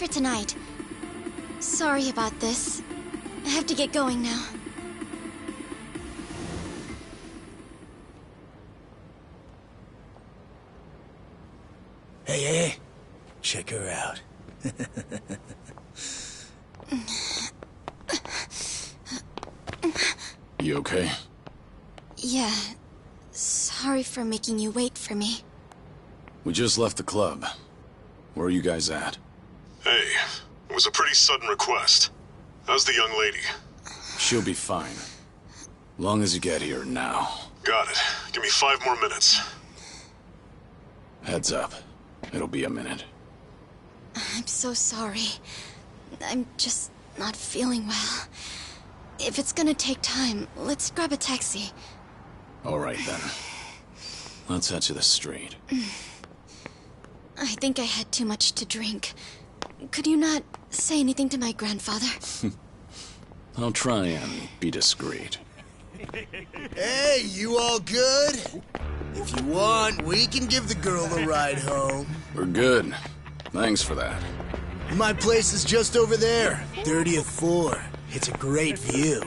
for tonight. Sorry about this. I have to get going now. Hey, check her out. You okay? Yeah. Sorry for making you wait for me. We just left the club. Where are you guys at? Hey, it was a pretty sudden request. How's the young lady? She'll be fine. Long as you get here now. Got it. Give me 5 more minutes. Heads up. It'll be a minute. I'm so sorry. I'm just not feeling well. If it's gonna take time, let's grab a taxi. All right, then. Let's head to the street. I think I had too much to drink. Could you not say anything to my grandfather? I'll try and be discreet. Hey, you all good? If you want, we can give the girl a ride home. We're good. Thanks for that. My place is just over there, 30th floor. It's a great view.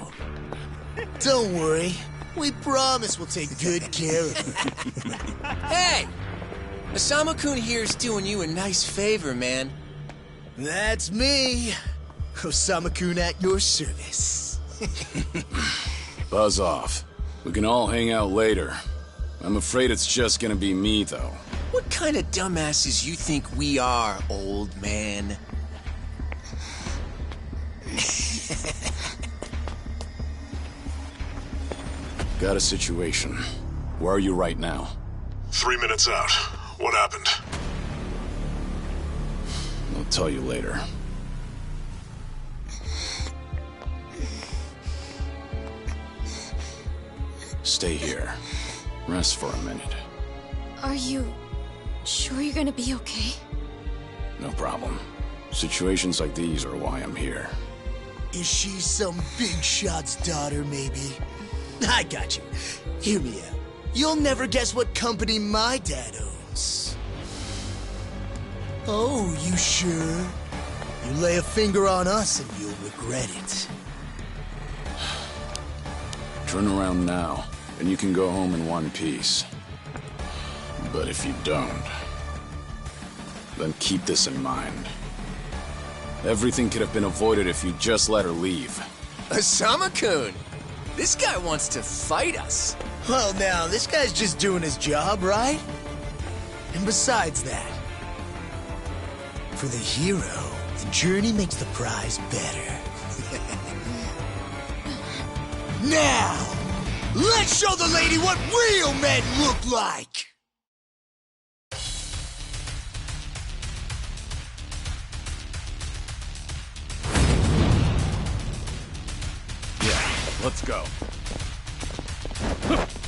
Don't worry, we promise we'll take good care of you. Hey! Osama-kun here's doing you a nice favor, man. That's me. Osama-kun at your service. Buzz off. We can all hang out later. I'm afraid it's just gonna be me, though. What kind of dumbasses you think we are, old man? Got a situation. Where are you right now? 3 minutes out. What happened? I'll tell you later. Stay here. Rest for a minute. Are you sure you're gonna be okay? No problem. Situations like these are why I'm here. Is she some big shot's daughter, maybe? I got you. Hear me out. You'll never guess what company my dad owns. Oh, you sure? You lay a finger on us and you'll regret it. Turn around now, and you can go home in one piece. But if you don't, then keep this in mind. Everything could have been avoided if you just let her leave. Osama-kun! This guy wants to fight us. Well, now, this guy's just doing his job, right? And besides that, for the hero, the journey makes the prize better. Now, let's show the lady what real men look like! Let's go. Let's go!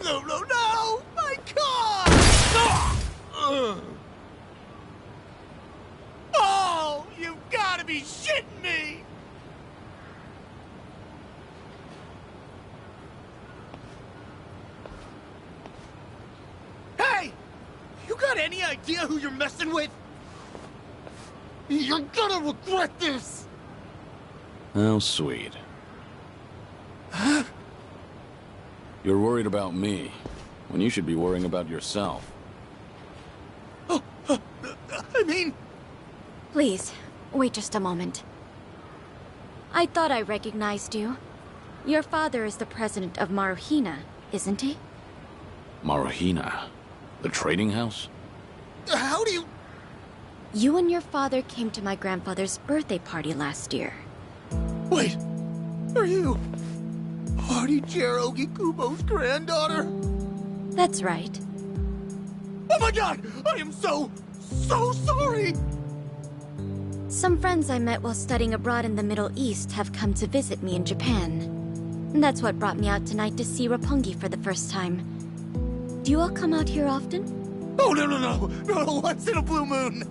No, no, no! My car! Oh, you've got to be shitting me! Hey! You got any idea who you're messing with? You're gonna regret this! How sweet. You're worried about me, when you should be worrying about yourself. I mean... Please, wait just a moment. I thought I recognized you. Your father is the president of Maruhina, isn't he? Maruhina? The trading house? How do you... You and your father came to my grandfather's birthday party last year. Wait, are you... Hardy-Jero Kubo's granddaughter? That's right. Oh my god! I am so sorry! Some friends I met while studying abroad in the Middle East have come to visit me in Japan. That's what brought me out tonight to see Roppongi for the first time. Do you all come out here often? Oh, no, once in a blue moon!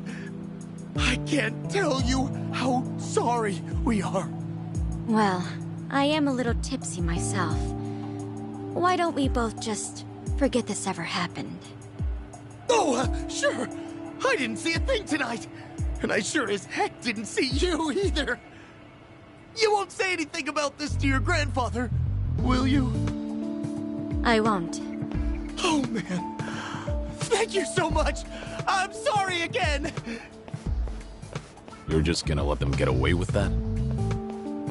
I can't tell you how sorry we are. Well, I am a little tipsy myself. Why don't we both just forget this ever happened? Oh, sure. I didn't see a thing tonight. And I sure as heck didn't see you either. You won't say anything about this to your grandfather, will you? I won't. Oh, man. Thank you so much. I'm sorry again. You're just gonna let them get away with that?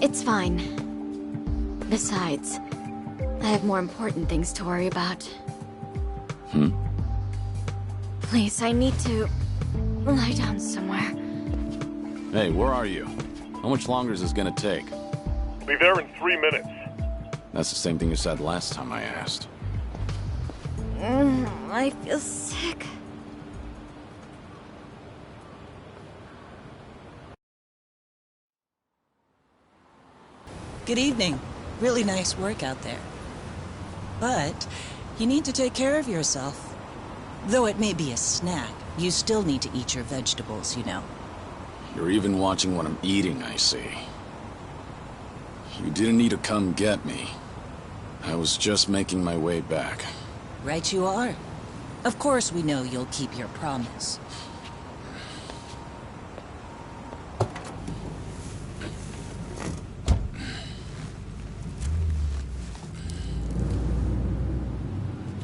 It's fine. Besides, I have more important things to worry about. Please, I need to lie down somewhere. Hey, where are you? How much longer is this gonna take? Be there in 3 minutes. That's the same thing you said last time I asked. I feel sick. Good evening. Really nice work out there. But you need to take care of yourself. Though it may be a snack, you still need to eat your vegetables, you know. You're even watching what I'm eating, I see. You didn't need to come get me. I was just making my way back. Right you are. Of course we know you'll keep your promise.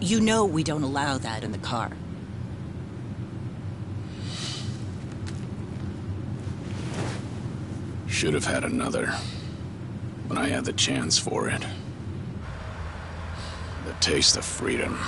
You know we don't allow that in the car. Should have had another, when I had the chance for it. The taste of freedom.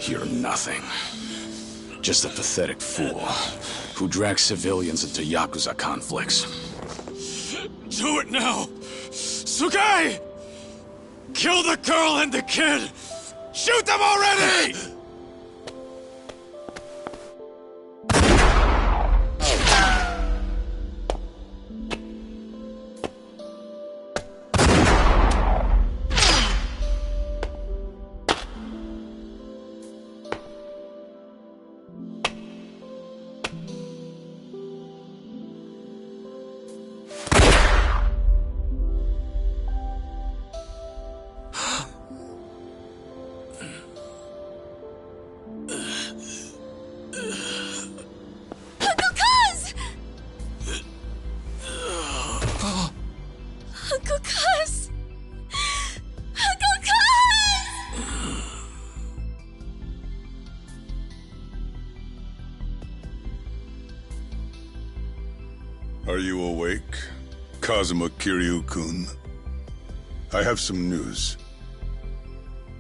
You're nothing. Just a pathetic fool who drags civilians into Yakuza conflicts. Do it now! Sugai! Kill the girl and the kid! Shoot them already! Are you awake, Kazuma Kiryu-kun? I have some news.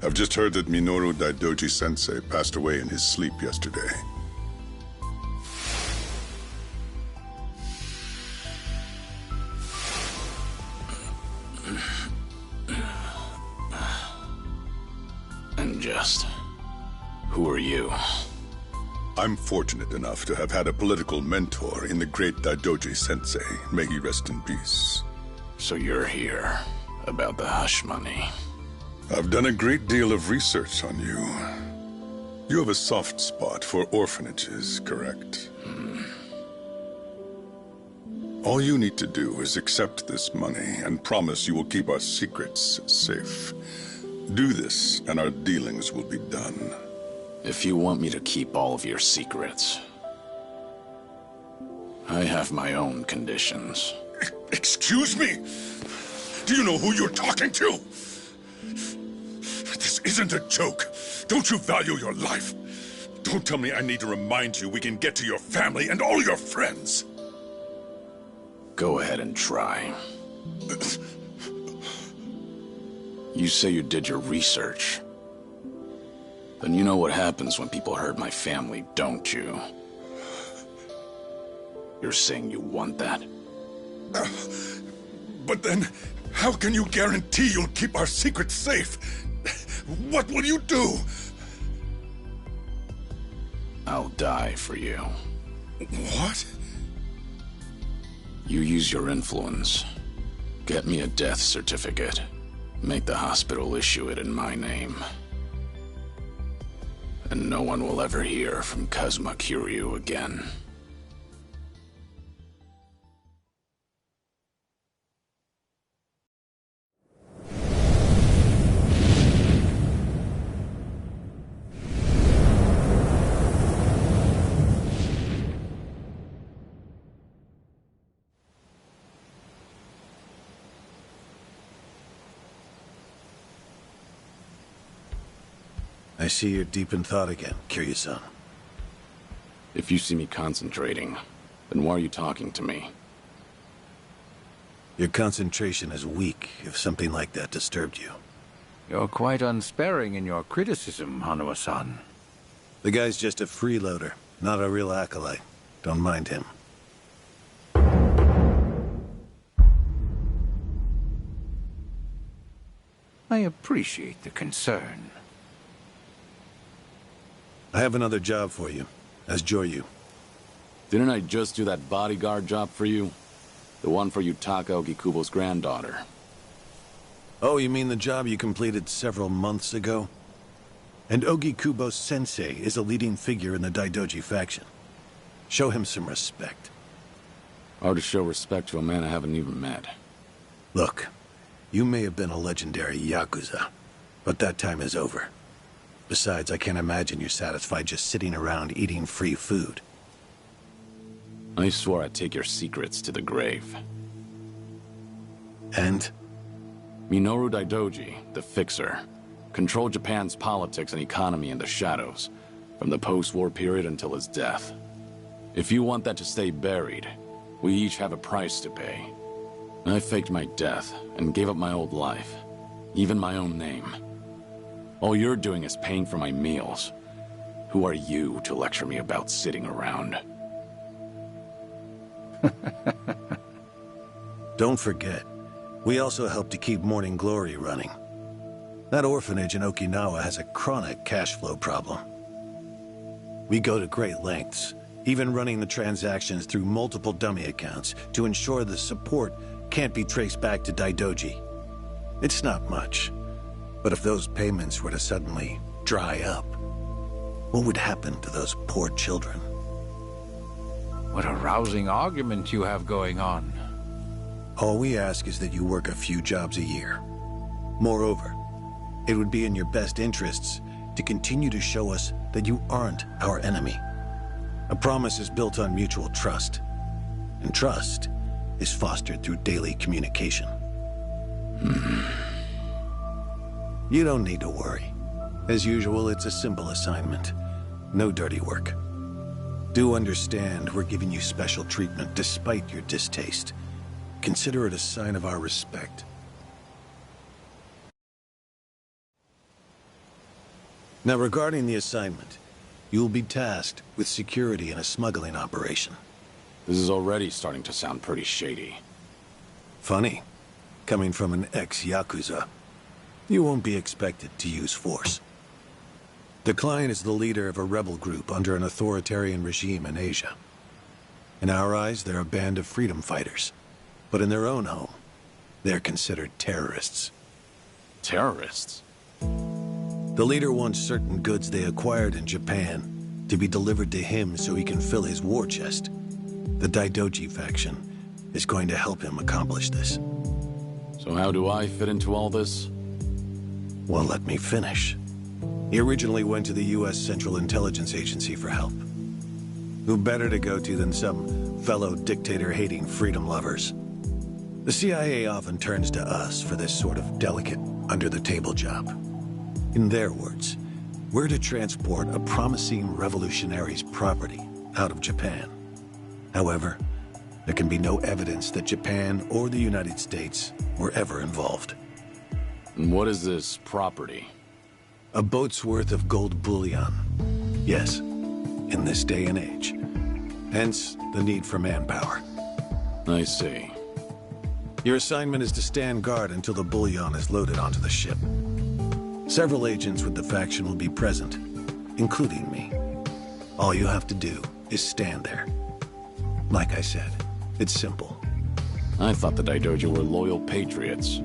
I've just heard that Minoru Daidoji-sensei passed away in his sleep yesterday. And just... who are you? I'm fortunate enough to have had a political mentor in the great Daidoji-sensei. May he rest in peace. So you're here about the hush money. I've done a great deal of research on you. You have a soft spot for orphanages, correct? All you need to do is accept this money and promise you will keep our secrets safe. Do this, and our dealings will be done. If you want me to keep all of your secrets, I have my own conditions. Excuse me? Do you know who you're talking to? This isn't a joke. Don't you value your life? Don't tell me I need to remind you we can get to your family and all your friends. Go ahead and try. You say you did your research. Then you know what happens when people hurt my family, don't you? You're saying you want that? But then, how can you guarantee you'll keep our secrets safe? What will you do? I'll die for you. What? You use your influence. Get me a death certificate. Make the hospital issue it in my name. And no one will ever hear from Kazuma Kiryu again. I see you're deep in thought again, Kiryu-san. If you see me concentrating, then why are you talking to me? Your concentration is weak if something like that disturbed you. You're quite unsparing in your criticism, Hanuma-san. The guy's just a freeloader, not a real acolyte. Don't mind him. I appreciate the concern. I have another job for you, as Joryu. Didn't I just do that bodyguard job for you? The one for Yutaka Ogikubo's granddaughter. Oh, you mean the job you completed several months ago? And Ogikubo Sensei is a leading figure in the Daidoji faction. Show him some respect. Hard to show respect to a man I haven't even met. Look, you may have been a legendary Yakuza, but that time is over. Besides, I can't imagine you're satisfied just sitting around eating free food. I swore I'd take your secrets to the grave. And? Minoru Daidoji, the Fixer, controlled Japan's politics and economy in the shadows, from the post-war period until his death. If you want that to stay buried, we each have a price to pay. I faked my death and gave up my old life, even my own name. All you're doing is paying for my meals. Who are you to lecture me about sitting around? Don't forget, we also help to keep Morning Glory running. That orphanage in Okinawa has a chronic cash flow problem. We go to great lengths, even running the transactions through multiple dummy accounts to ensure the support can't be traced back to Daidoji. It's not much, but if those payments were to suddenly dry up, what would happen to those poor children? What a rousing argument you have going on. All we ask is that you work a few jobs a year. Moreover, it would be in your best interests to continue to show us that you aren't our enemy. A promise is built on mutual trust, and trust is fostered through daily communication. You don't need to worry. As usual, it's a simple assignment. No dirty work. Do understand we're giving you special treatment despite your distaste. Consider it a sign of our respect. Now, regarding the assignment, you'll be tasked with security in a smuggling operation. This is already starting to sound pretty shady. Funny, coming from an ex-Yakuza. You won't be expected to use force. The client is the leader of a rebel group under an authoritarian regime in Asia. In our eyes, they're a band of freedom fighters. But in their own home, they're considered terrorists. Terrorists? The leader wants certain goods they acquired in Japan to be delivered to him so he can fill his war chest. The Daidoji faction is going to help him accomplish this. So how do I fit into all this? Well, let me finish. He originally went to the U.S. Central Intelligence Agency for help. Who better to go to than some fellow dictator-hating freedom lovers? The CIA often turns to us for this sort of delicate, under-the-table job. In their words, we're to transport a promising revolutionary's property out of Japan. However, there can be no evidence that Japan or the United States were ever involved. And what is this property? A boat's worth of gold bullion. Yes, in this day and age. Hence, the need for manpower. I see. Your assignment is to stand guard until the bullion is loaded onto the ship. Several agents with the faction will be present, including me. All you have to do is stand there. Like I said, it's simple. I thought the Daidoji were loyal patriots.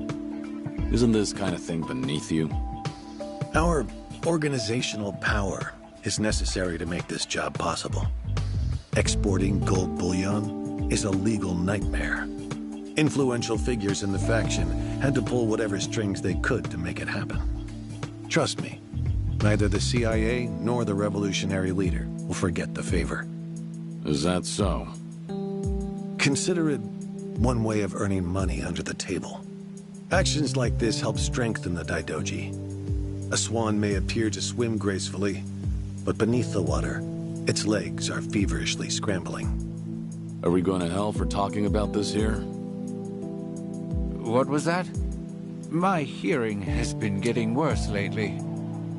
Isn't this kind of thing beneath you? Our organizational power is necessary to make this job possible. Exporting gold bullion is a legal nightmare. Influential figures in the faction had to pull whatever strings they could to make it happen. Trust me, neither the CIA nor the revolutionary leader will forget the favor. Is that so? Consider it one way of earning money under the table. Actions like this help strengthen the Daidoji. A swan may appear to swim gracefully, but beneath the water, its legs are feverishly scrambling. Are we going to hell for talking about this here? What was that? My hearing has been getting worse lately.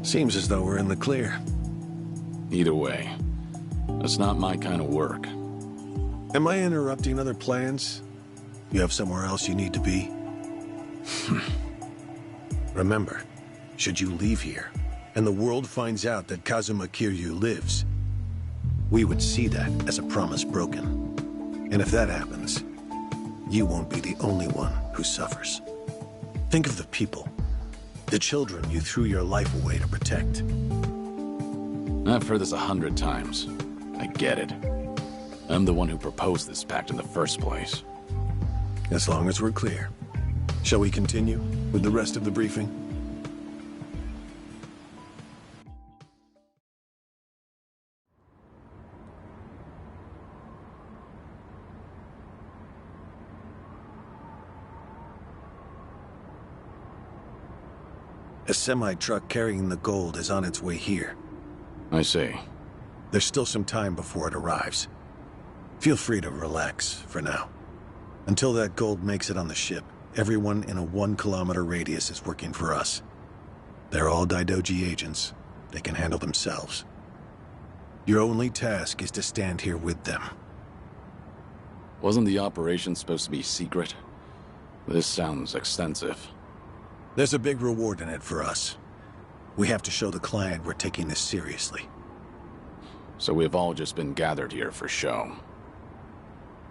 Seems as though we're in the clear. Either way, that's not my kind of work. Am I interrupting other plans? You have somewhere else you need to be? Remember, should you leave here, and the world finds out that Kazuma Kiryu lives, we would see that as a promise broken. And if that happens, you won't be the only one who suffers. Think of the people, the children you threw your life away to protect. I've heard this 100 times. I get it. I'm the one who proposed this pact in the first place. As long as we're clear. Shall we continue with the rest of the briefing? A semi-truck carrying the gold is on its way here. I see. There's still some time before it arrives. Feel free to relax for now. Until that gold makes it on the ship, everyone in a 1-kilometer radius is working for us. They're all Daidoji agents. They can handle themselves. Your only task is to stand here with them. Wasn't the operation supposed to be secret? This sounds extensive. There's a big reward in it for us. We have to show the client we're taking this seriously. So we've all just been gathered here for show.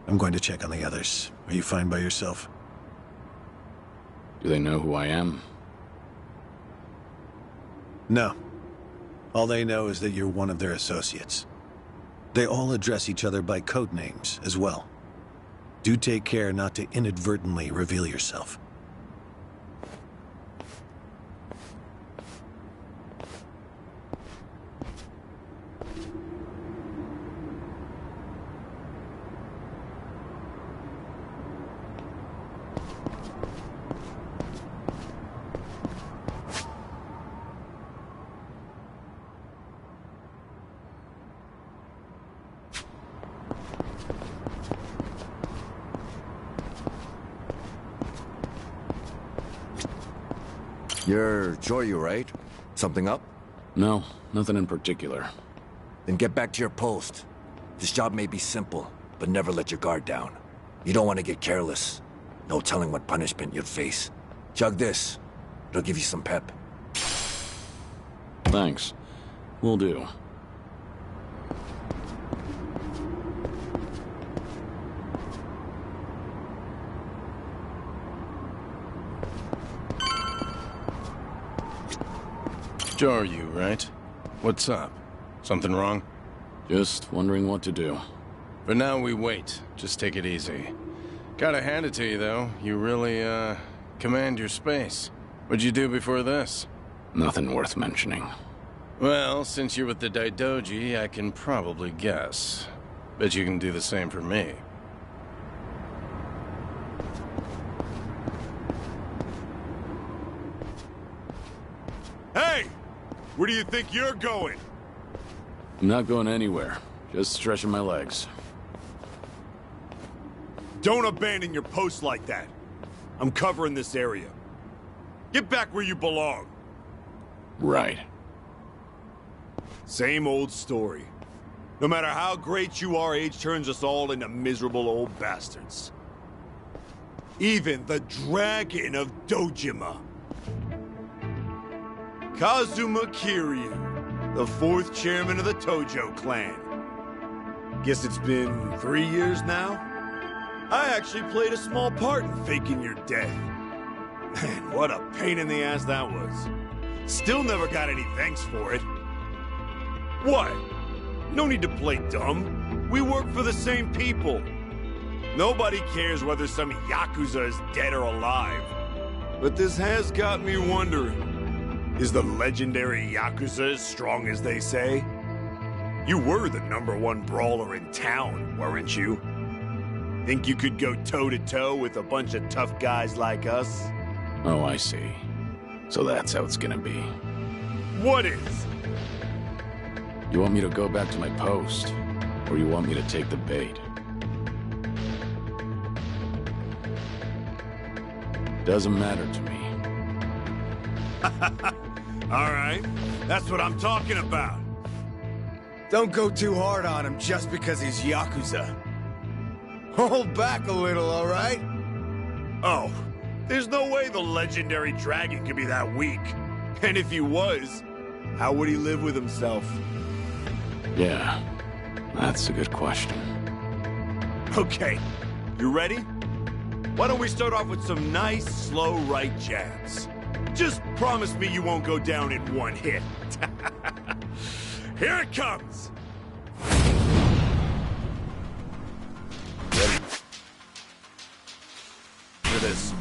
I'm going to check on the others. Are you fine by yourself? Do they know who I am? No. All they know is that you're one of their associates. They all address each other by code names as well. Do take care not to inadvertently reveal yourself. You're Joryu, right? Something up? No, nothing in particular. Then get back to your post. This job may be simple, but never let your guard down. You don't want to get careless. No telling what punishment you'd face. Chug this. It'll give you some pep. Thanks. Will do. Joryu, right? What's up? Something wrong? Just wondering what to do. For now, we wait. Just take it easy. Gotta hand it to you, though. You really, command your space. What'd you do before this? Nothing worth mentioning. Well, since you're with the Daidoji, I can probably guess. Bet you can do the same for me. Hey! Where do you think you're going? I'm not going anywhere. Just stretching my legs. Don't abandon your post like that. I'm covering this area. Get back where you belong. Right. Same old story. No matter how great you are, age turns us all into miserable old bastards. Even the Dragon of Dojima. Kazuma Kiryu, the 4th chairman of the Tojo clan. Guess it's been 3 years now? I actually played a small part in faking your death. Man, what a pain in the ass that was. Still never got any thanks for it. What? No need to play dumb. We work for the same people. Nobody cares whether some Yakuza is dead or alive. But this has got me wondering. Is the legendary Yakuza as strong as they say? You were the #1 brawler in town, weren't you? Think you could go toe-to-toe with a bunch of tough guys like us? Oh, I see. So that's how it's gonna be. What is? You want me to go back to my post? Or you want me to take the bait? Doesn't matter to me. All right, that's what I'm talking about. Don't go too hard on him just because he's Yakuza. Hold back a little, all right? Oh, There's no way the legendary dragon could be that weak. And if he was, how would he live with himself? Yeah, that's a good question. Okay, you ready? Why don't we start off with some nice, slow right jabs? Just promise me you won't go down in one hit. Here it comes! Ready? For this.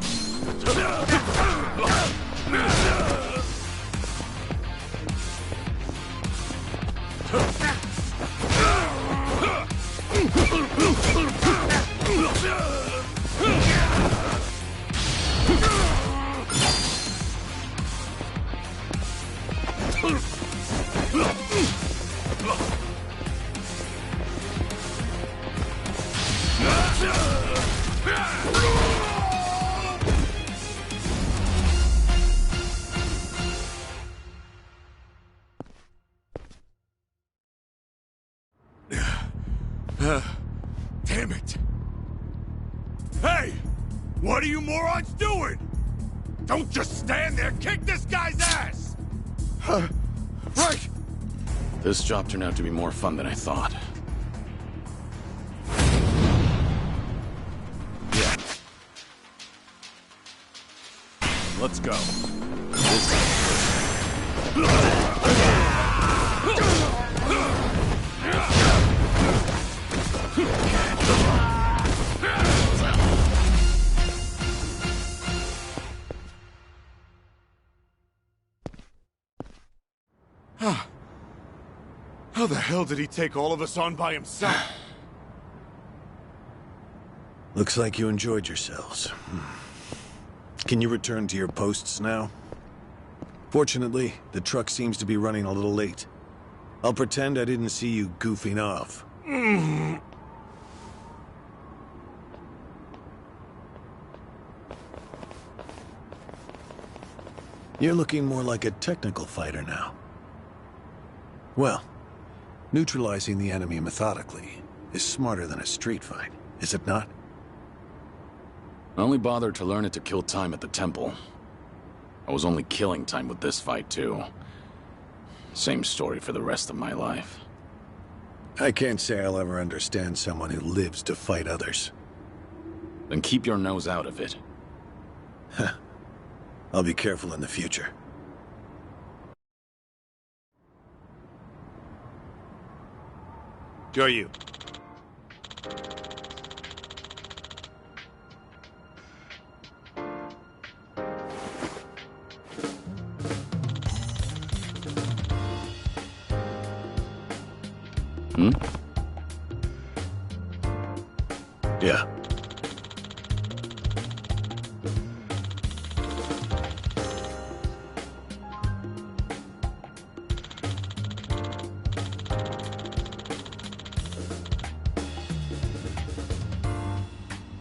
Damn it! Hey! What are you morons doing? Don't just stand there! Kick this guy's ass! Right! This job turned out to be more fun than I thought. Yeah. Let's go. How the hell did he take all of us on by himself? Looks like you enjoyed yourselves. Can you return to your posts now? Fortunately, the truck seems to be running a little late. I'll pretend I didn't see you goofing off. You're looking more like a technical fighter now. Well, neutralizing the enemy methodically is smarter than a street fight, is it not? I only bothered to learn it to kill time at the temple. I was only killing time with this fight, too. Same story for the rest of my life. I can't say I'll ever understand someone who lives to fight others. Then keep your nose out of it. I'll be careful in the future. Go you. Yeah.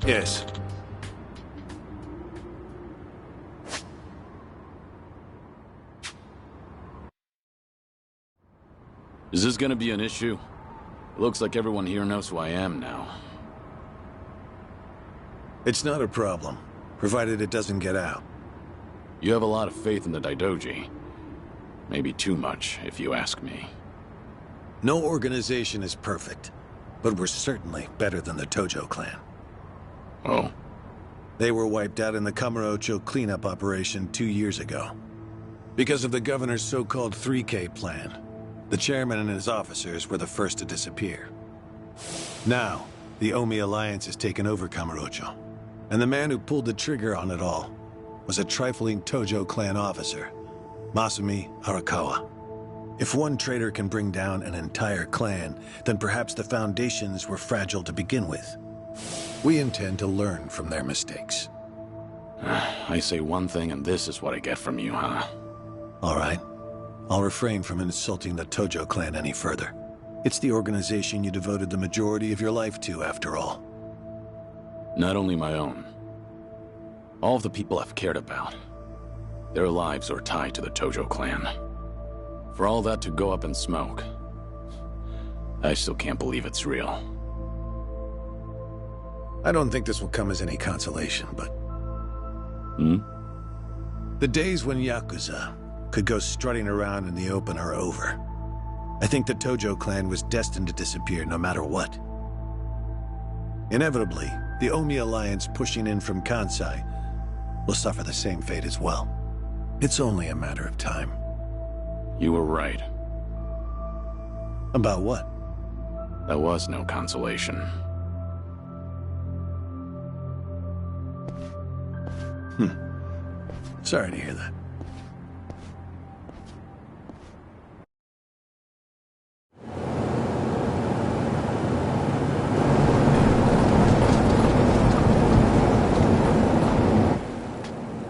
Yes. Is this gonna be an issue? It looks like everyone here knows who I am now. It's not a problem, provided it doesn't get out. You have a lot of faith in the Daidoji. Maybe too much, if you ask me. No organization is perfect, but we're certainly better than the Tojo clan. Oh? They were wiped out in the Kamurocho cleanup operation 2 years ago. Because of the governor's so-called 3K plan, the chairman and his officers were the first to disappear. Now, the Omi Alliance has taken over Kamurocho, and the man who pulled the trigger on it all was a trifling Tojo clan officer, Masumi Arakawa. If one traitor can bring down an entire clan, then perhaps the foundations were fragile to begin with. We intend to learn from their mistakes. I say one thing and this is what I get from you, huh? All right. I'll refrain from insulting the Tojo clan any further. It's the organization you devoted the majority of your life to, after all. Not only my own. All of the people I've cared about. Their lives are tied to the Tojo clan. For all that to go up in smoke, I still can't believe it's real. I don't think this will come as any consolation, but Hmm? The days when Yakuza could go strutting around in the open are over. I think the Tojo clan was destined to disappear no matter what. Inevitably, the Omi alliance pushing in from Kansai will suffer the same fate as well. It's only a matter of time. You were right. About what? That was no consolation. Sorry to hear that.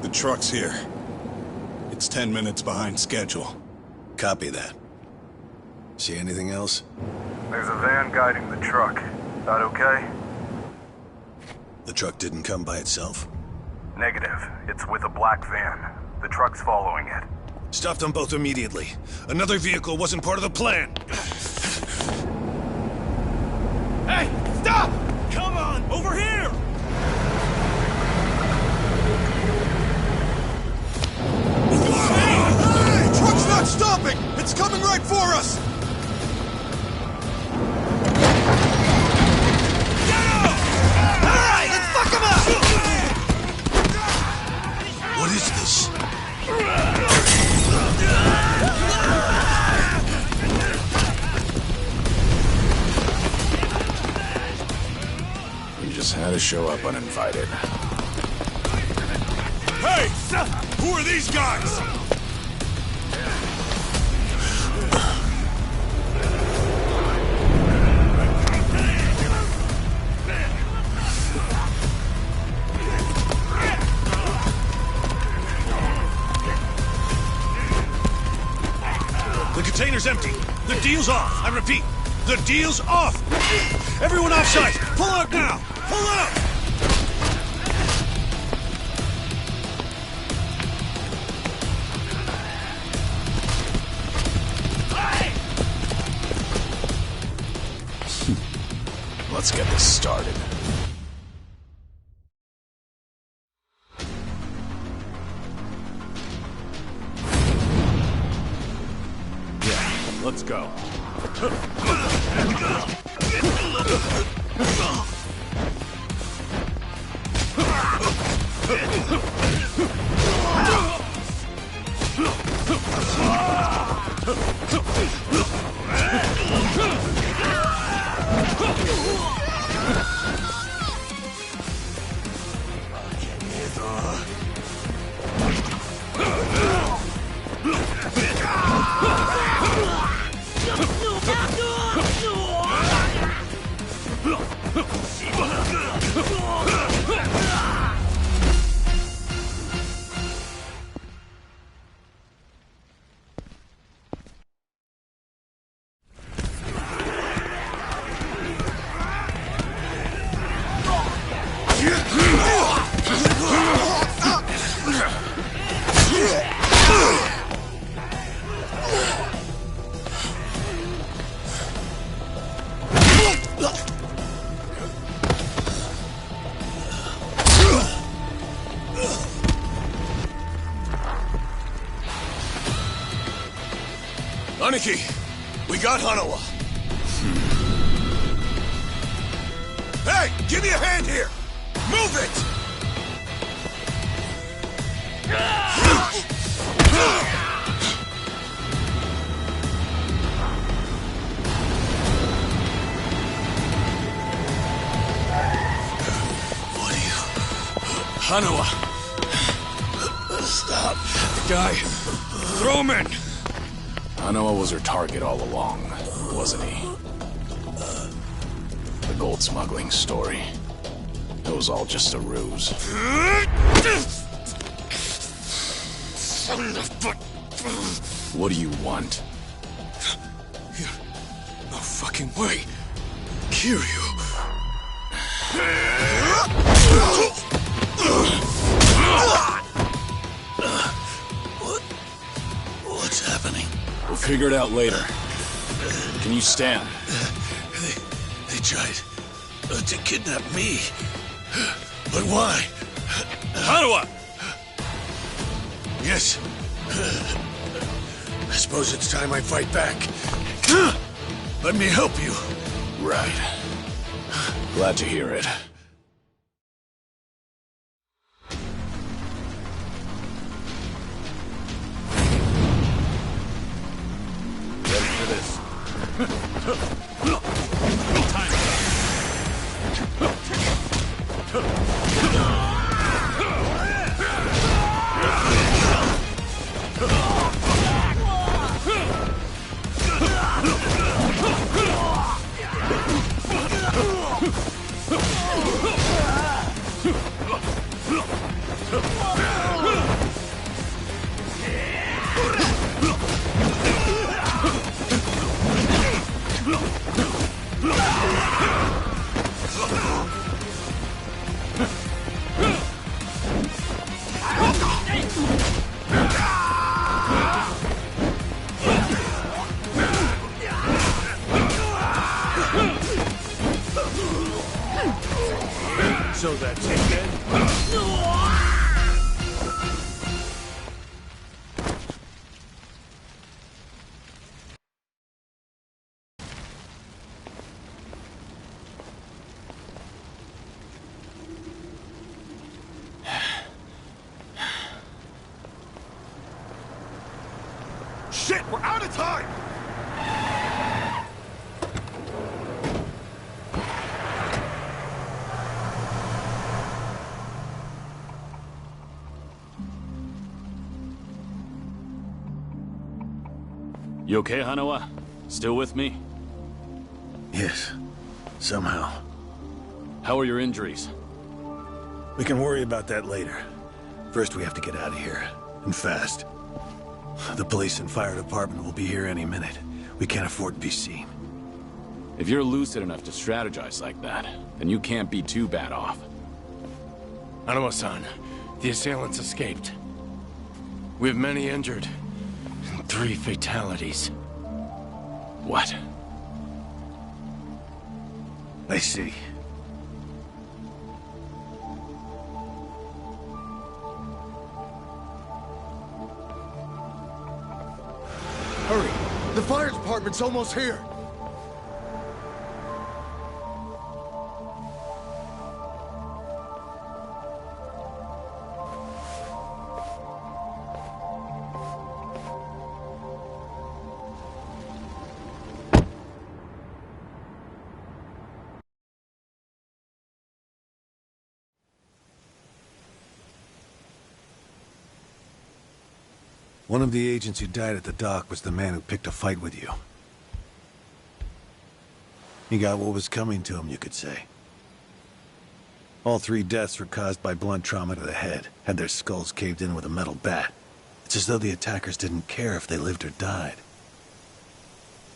The truck's here. It's 10 minutes behind schedule. Copy that. See anything else? There's a van guiding the truck. That okay? The truck didn't come by itself? Negative. It's with a black van. The truck's following it. Stop them both immediately. Another vehicle wasn't part of the plan. Hey, stop! Come on, over here! Hey! Truck's not stopping! It's coming right for us! Get him! All right, let's fuck him up! What is this? You just had to show up uninvited. Hey! Who are these guys? The container's empty. The deal's off. I repeat, the deal's off. Everyone offside. Pull out now. Pull out. Let's get this started. Yeah, let's go. Aniki, we got Hanawa. Hey, give me a hand here! Move it! What are you? Hanawa! Stop. The guy! Throw him in! Hanawa was her target all along, wasn't he? The gold smuggling story. It was all just a ruse. What do you want? No fucking way. Kiryu. What's happening? We'll figure it out later. Can you stand? They tried to kidnap me. But why? Hanawa! Yes. I suppose it's time I fight back. Let me help you. Right. Glad to hear it. Ready for this. Time. So that's it then? Shit, we're out of time! You okay, Hanawa? Still with me? Yes. Somehow. How are your injuries? We can worry about that later. First, we have to get out of here. And fast. The police and fire department will be here any minute. We can't afford to be seen. If you're lucid enough to strategize like that, then you can't be too bad off. Hanawa-san, the assailants escaped. We have many injured. And 3 fatalities. What? I see. Hurry! The fire department's almost here! One of the agents who died at the dock was the man who picked a fight with you. He got what was coming to him, you could say. All 3 deaths were caused by blunt trauma to the head, had their skulls caved in with a metal bat. It's as though the attackers didn't care if they lived or died.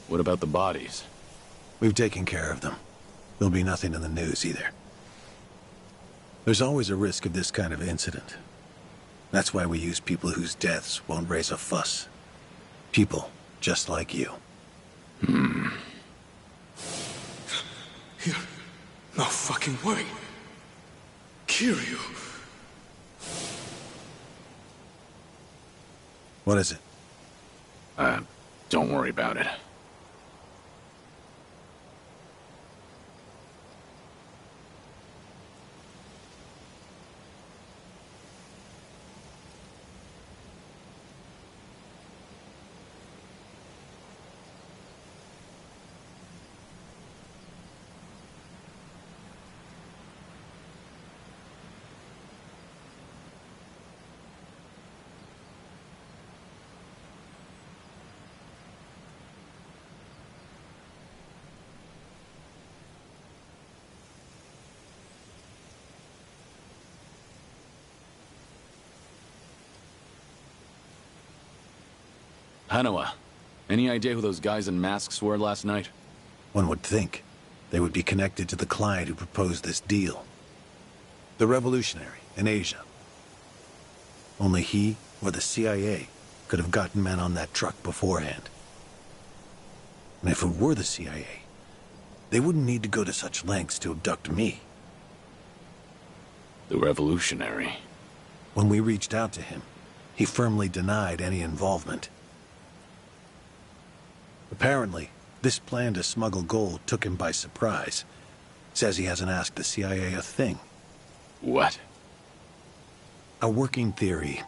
What about the bodies? We've taken care of them. There'll be nothing in the news either. There's always a risk of this kind of incident. That's why we use people whose deaths won't raise a fuss. People just like you. No fucking way. Kiryu. What is it? Don't worry about it. Hanawa, any idea who those guys in masks were last night? One would think they would be connected to the client who proposed this deal. The revolutionary in Asia. Only he or the CIA could have gotten men on that truck beforehand. And if it were the CIA, they wouldn't need to go to such lengths to abduct me. The revolutionary. When we reached out to him, he firmly denied any involvement. Apparently, this plan to smuggle gold took him by surprise. Says he hasn't asked the CIA a thing. What? A working theory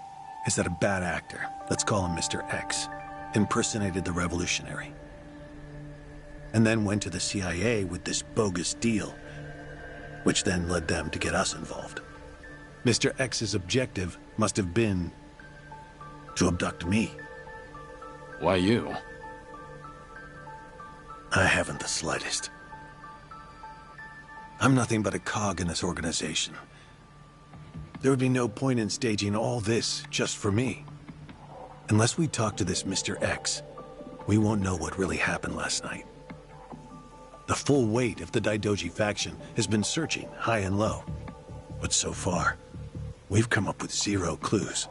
is that a bad actor, let's call him Mr. X, impersonated the revolutionary. And then went to the CIA with this bogus deal, which then led them to get us involved. Mr. X's objective must have been to abduct me. Why you? I haven't the slightest. I'm nothing but a cog in this organization. There would be no point in staging all this just for me. Unless we talk to this Mr. X, we won't know what really happened last night. The full weight of the Daidoji faction has been searching high and low. But so far, we've come up with 0 clues.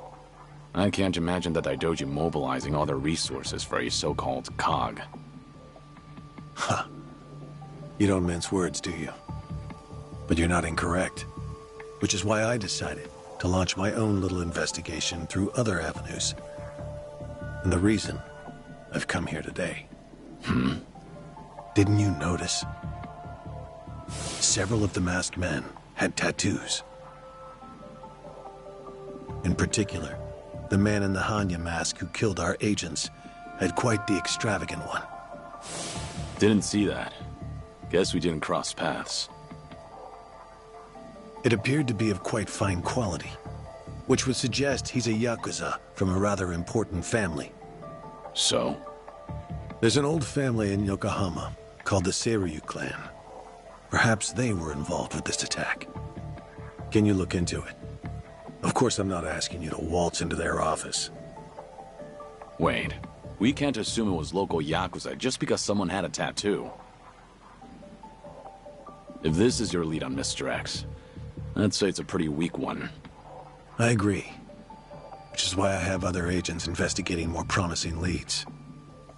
I can't imagine the Daidoji mobilizing all their resources for a so-called cog. Huh. You don't mince words, do you? But you're not incorrect. Which is why I decided to launch my own little investigation through other avenues. And the reason I've come here today. Didn't you notice? Several of the masked men had tattoos. In particular, the man in the Hanya mask who killed our agents had quite the extravagant one. Didn't see that. Guess we didn't cross paths. It appeared to be of quite fine quality, which would suggest he's a Yakuza from a rather important family. So? There's an old family in Yokohama called the Seiryu clan. Perhaps they were involved with this attack. Can you look into it? Of course, I'm not asking you to waltz into their office. Wait, we can't assume it was local Yakuza just because someone had a tattoo. If this is your lead on Mr. X, I'd say it's a pretty weak one. I agree. Which is why I have other agents investigating more promising leads.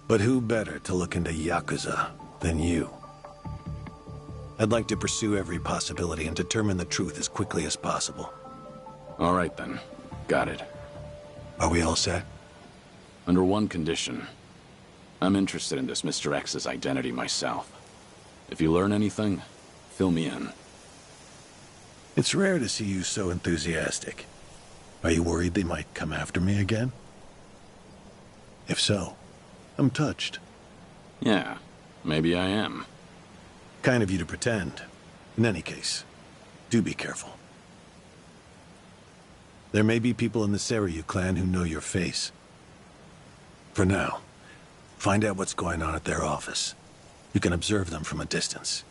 But who better to look into Yakuza than you? I'd like to pursue every possibility and determine the truth as quickly as possible. All right then. Got it. Are we all set? Under one condition. I'm interested in this Mr. X's identity myself. If you learn anything, fill me in. It's rare to see you so enthusiastic. Are you worried they might come after me again? If so, I'm touched. Yeah, maybe I am. Kind of you to pretend. In any case, do be careful. There may be people in the Seiryu clan who know your face. For now, find out what's going on at their office. You can observe them from a distance.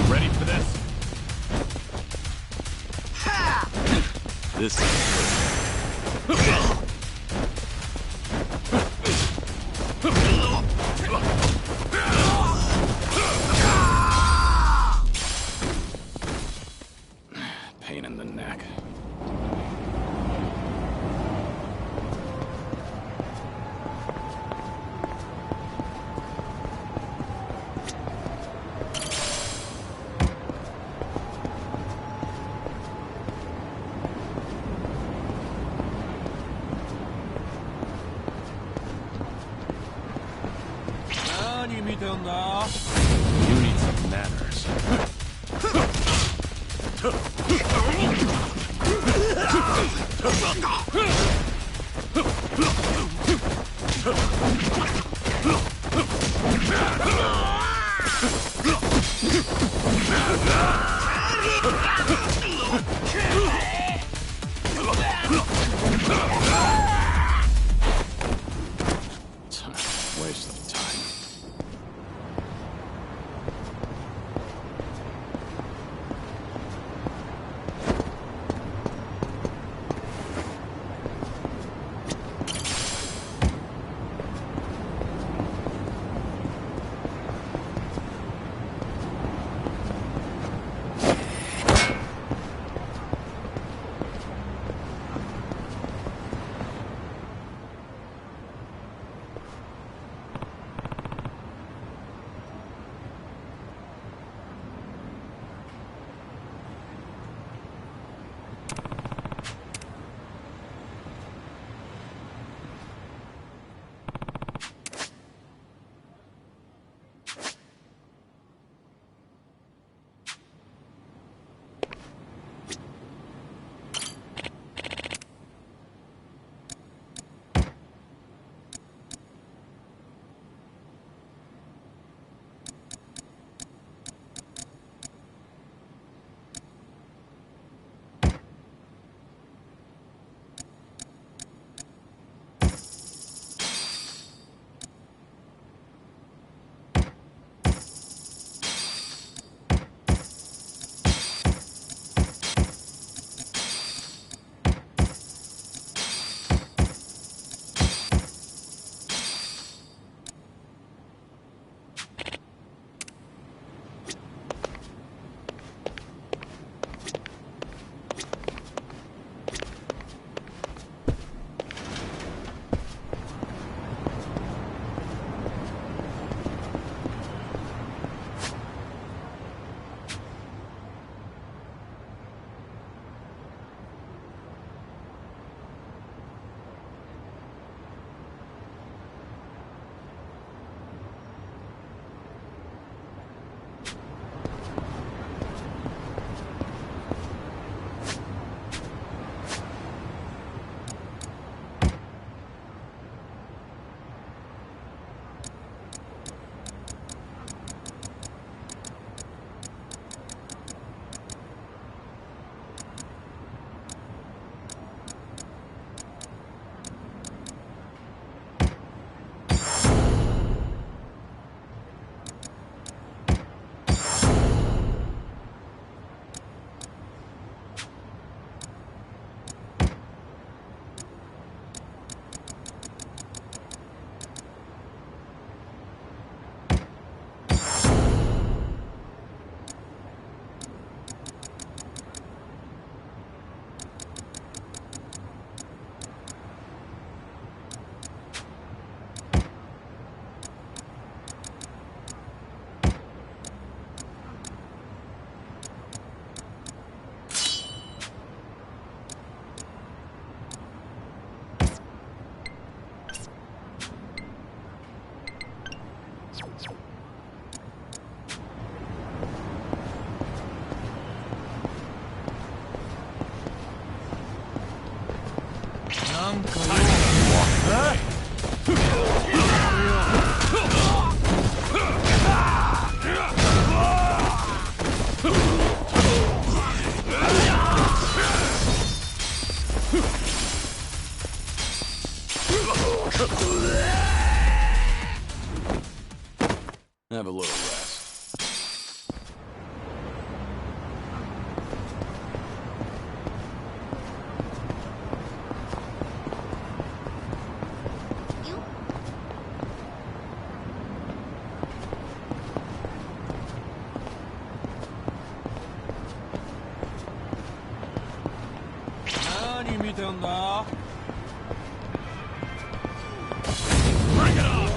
Ready for this? This is pain in the neck. You need some manners. Waste of time. Have a little rest. Bring it on!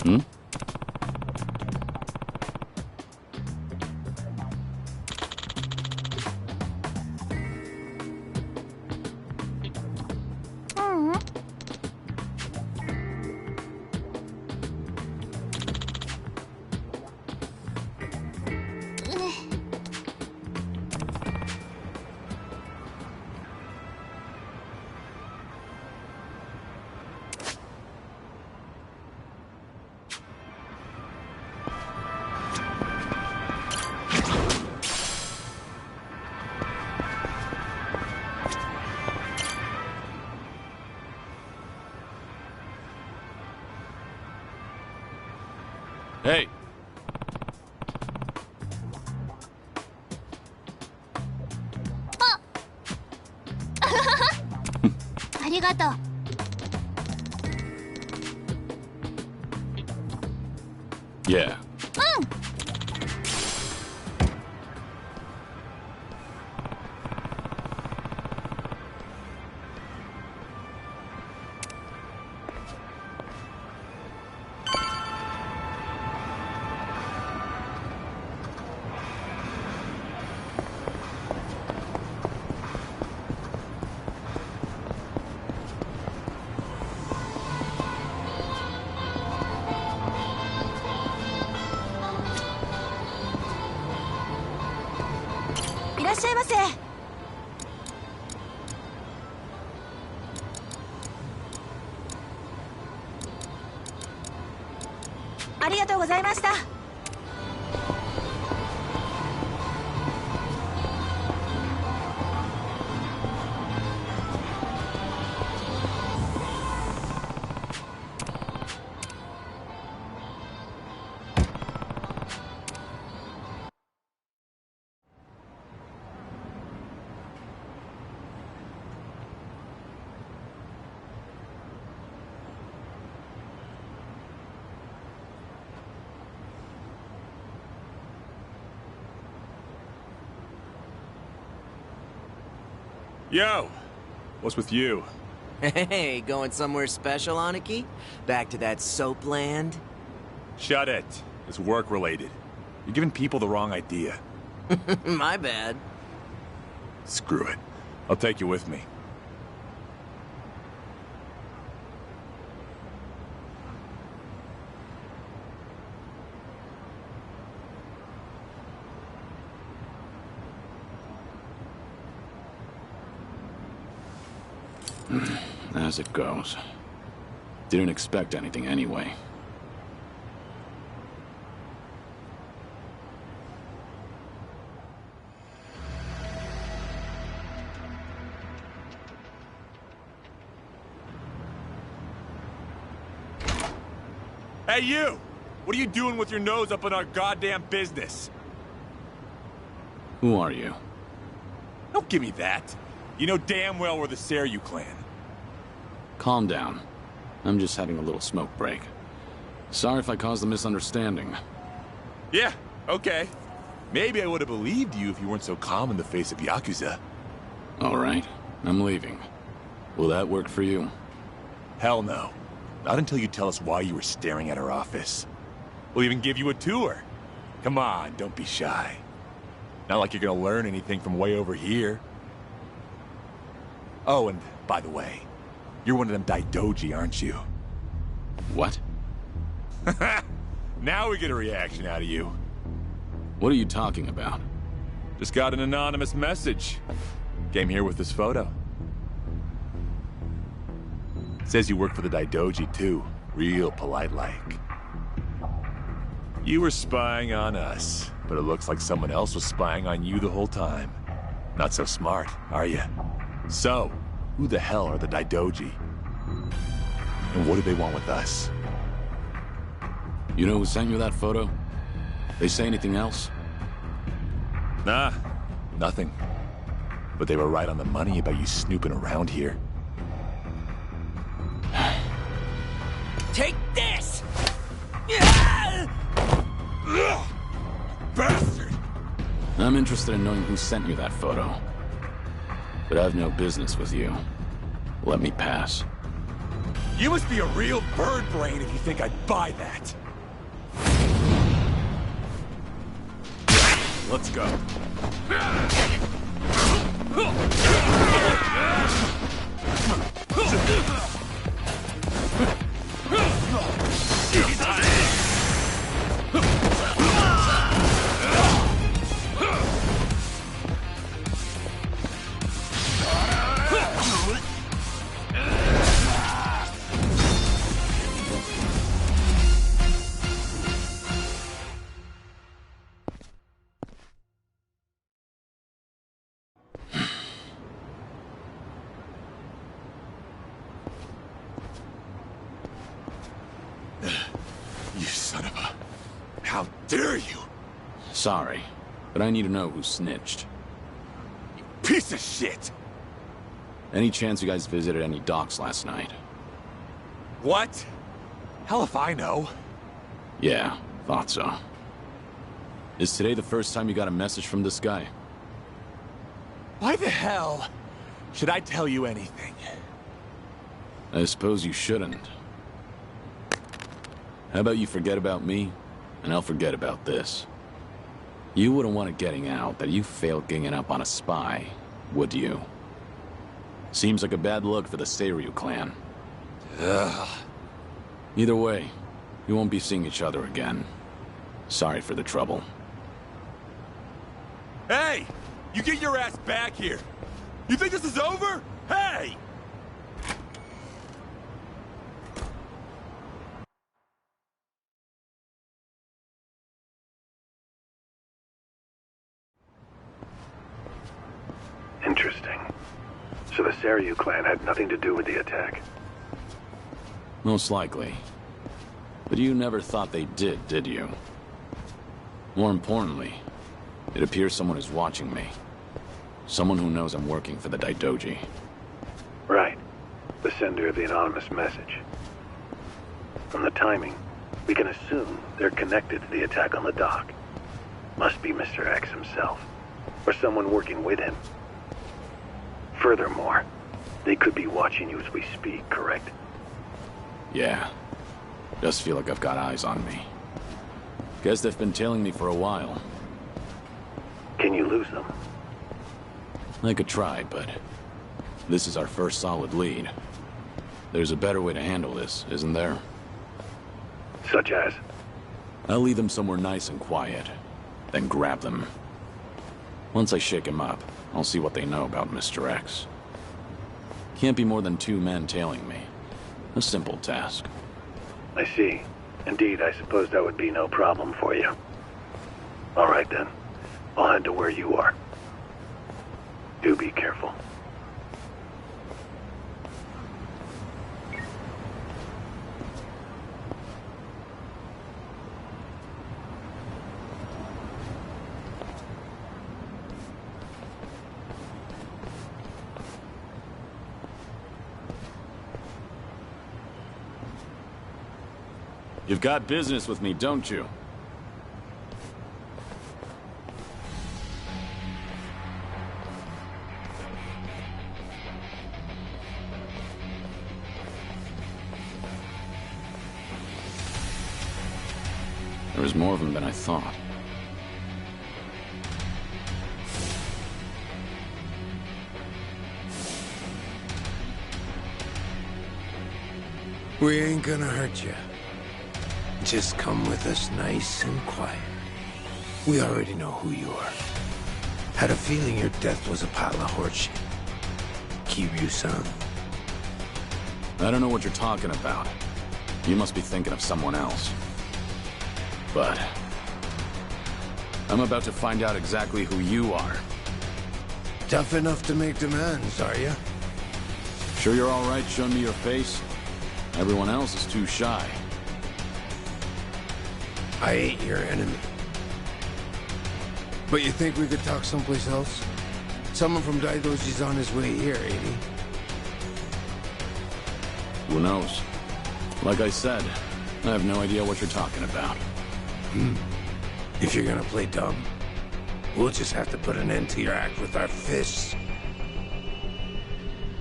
Hmm? Hey! ありがとう。Yeah. いらっしゃいませ。ありがとうございました。Yo! What's with you? Hey, going somewhere special, Aniki? Back to that soap land? Shut it. It's work-related. You're giving people the wrong idea. My bad. Screw it. I'll take you with me. As it goes. Didn't expect anything anyway. Hey, you! What are you doing with your nose up in our goddamn business? Who are you? Don't give me that. You know damn well we're the Seryu clan. Calm down. I'm just having a little smoke break. Sorry if I caused a misunderstanding. Yeah, okay. Maybe I would have believed you if you weren't so calm in the face of Yakuza. All right, I'm leaving. Will that work for you? Hell no. Not until you tell us why you were staring at our office. We'll even give you a tour. Come on, don't be shy. Not like you're gonna learn anything from way over here. Oh, and by the way, you're one of them Daidoji, aren't you? What? Now we get a reaction out of you. What are you talking about? Just got an anonymous message. Came here with this photo. Says you work for the Daidoji, too. Real polite-like. You were spying on us, but it looks like someone else was spying on you the whole time. Not so smart, are you? So, who the hell are the Daidoji? And what do they want with us? You know who sent you that photo? They say anything else? Nah, nothing. But they were right on the money about you snooping around here. Take this! Bastard! I'm interested in knowing who sent you that photo. But I've no business with you. Let me pass. You must be a real bird brain if you think I'd buy that. Let's go. You son of a... How dare you? Sorry, but I need to know who snitched. Piece of shit! Any chance you guys visited any docks last night? What? Hell if I know. Yeah, thought so. Is today the first time you got a message from this guy? Why the hell should I tell you anything? I suppose you shouldn't. How about you forget about me, and I'll forget about this. You wouldn't want it getting out that you failed ganging up on a spy, would you? Seems like a bad look for the Seiryu clan. Ugh. Either way, you won't be seeing each other again. Sorry for the trouble. Hey! You get your ass back here! You think this is over? Hey! Interesting. So the Seiryu clan had nothing to do with the attack? Most likely. But you never thought they did you? More importantly, it appears someone is watching me. Someone who knows I'm working for the Daidoji. Right. The sender of the anonymous message. From the timing, we can assume they're connected to the attack on the dock. Must be Mr. X himself, or someone working with him. Furthermore, they could be watching you as we speak, correct? Yeah. Just feel like I've got eyes on me. Guess they've been tailing me for a while. Can you lose them? I could try, but this is our first solid lead. There's a better way to handle this, isn't there? Such as? I'll lead them somewhere nice and quiet, then grab them. Once I shake them up, I'll see what they know about Mr. X. Can't be more than 2 men tailing me. A simple task. I see. Indeed, I suppose that would be no problem for you. All right then. I'll head to where you are. Do be careful. You've got business with me, don't you? There was more of them than I thought. We ain't gonna hurt you. Just come with us nice and quiet. We already know who you are. Had a feeling your death was a pile of horseshit. Kiryu-san. I don't know what you're talking about. You must be thinking of someone else. But I'm about to find out exactly who you are. Tough enough to make demands, are you? Sure you're all right showing me your face? Everyone else is too shy. I ain't your enemy. But you think we could talk someplace else? Someone from Daidoji's on his way here, ain't he? Who knows? Like I said, I have no idea what you're talking about. If you're gonna play dumb, we'll just have to put an end to your act with our fists.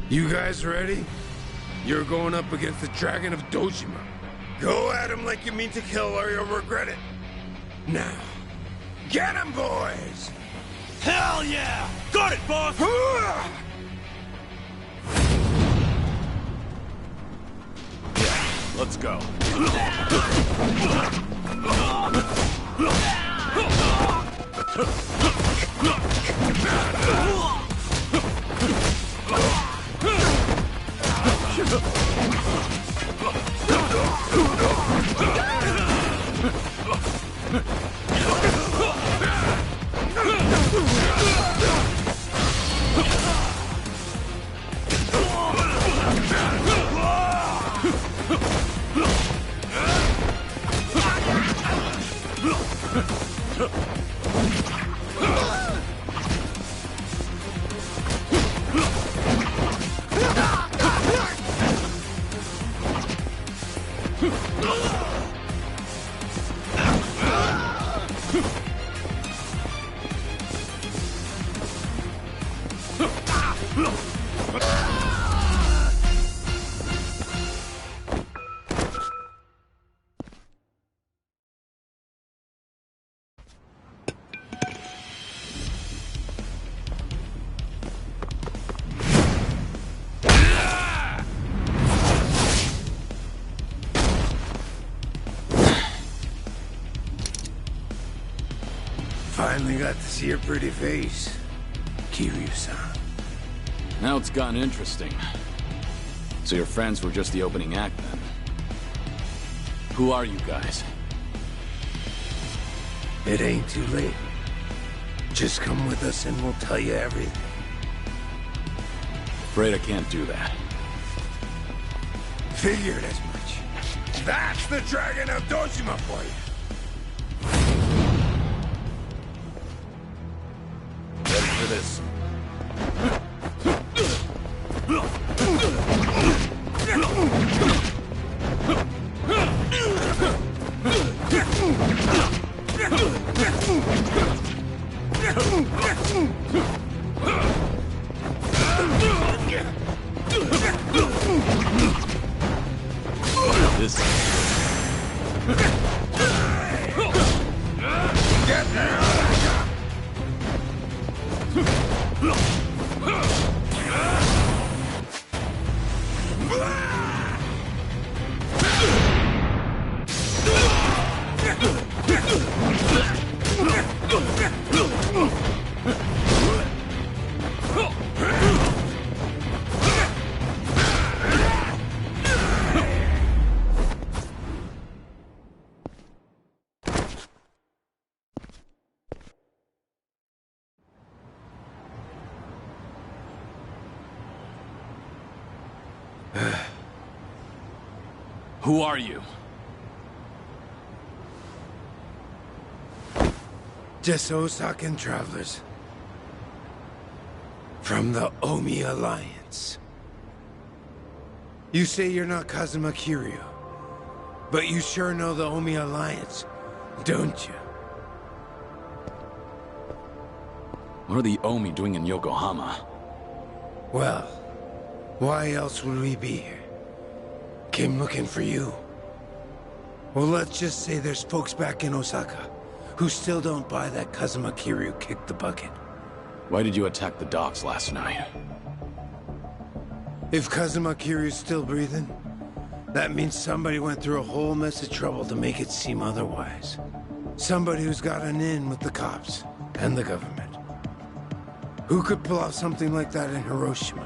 You guys ready? You're going up against the Dragon of Dojima. Go at him like you mean to kill or you'll regret it. Now, get him, boys! Hell yeah! Got it, boss! Let's go. Finally got to see your pretty face, Kiryu-san. Now it's gotten interesting. So your friends were just the opening act, then? Who are you guys? It ain't too late. Just come with us and we'll tell you everything. Afraid I can't do that. Figured as much. That's the Dragon of Dojima for you. Ready for this? This. Get there! Who are you? Just Osakan travelers. From the Omi Alliance. You say you're not Kazuma Kiryu, but you sure know the Omi Alliance, don't you? What are the Omi doing in Yokohama? Well, why else would we be here? Came looking for you. Well, let's just say there's folks back in Osaka who still don't buy that Kazuma Kiryu kicked the bucket. Why did you attack the docks last night? If Kazuma Kiryu's still breathing, that means somebody went through a whole mess of trouble to make it seem otherwise. Somebody who's got an in with the cops and the government. Who could pull off something like that in Hiroshima,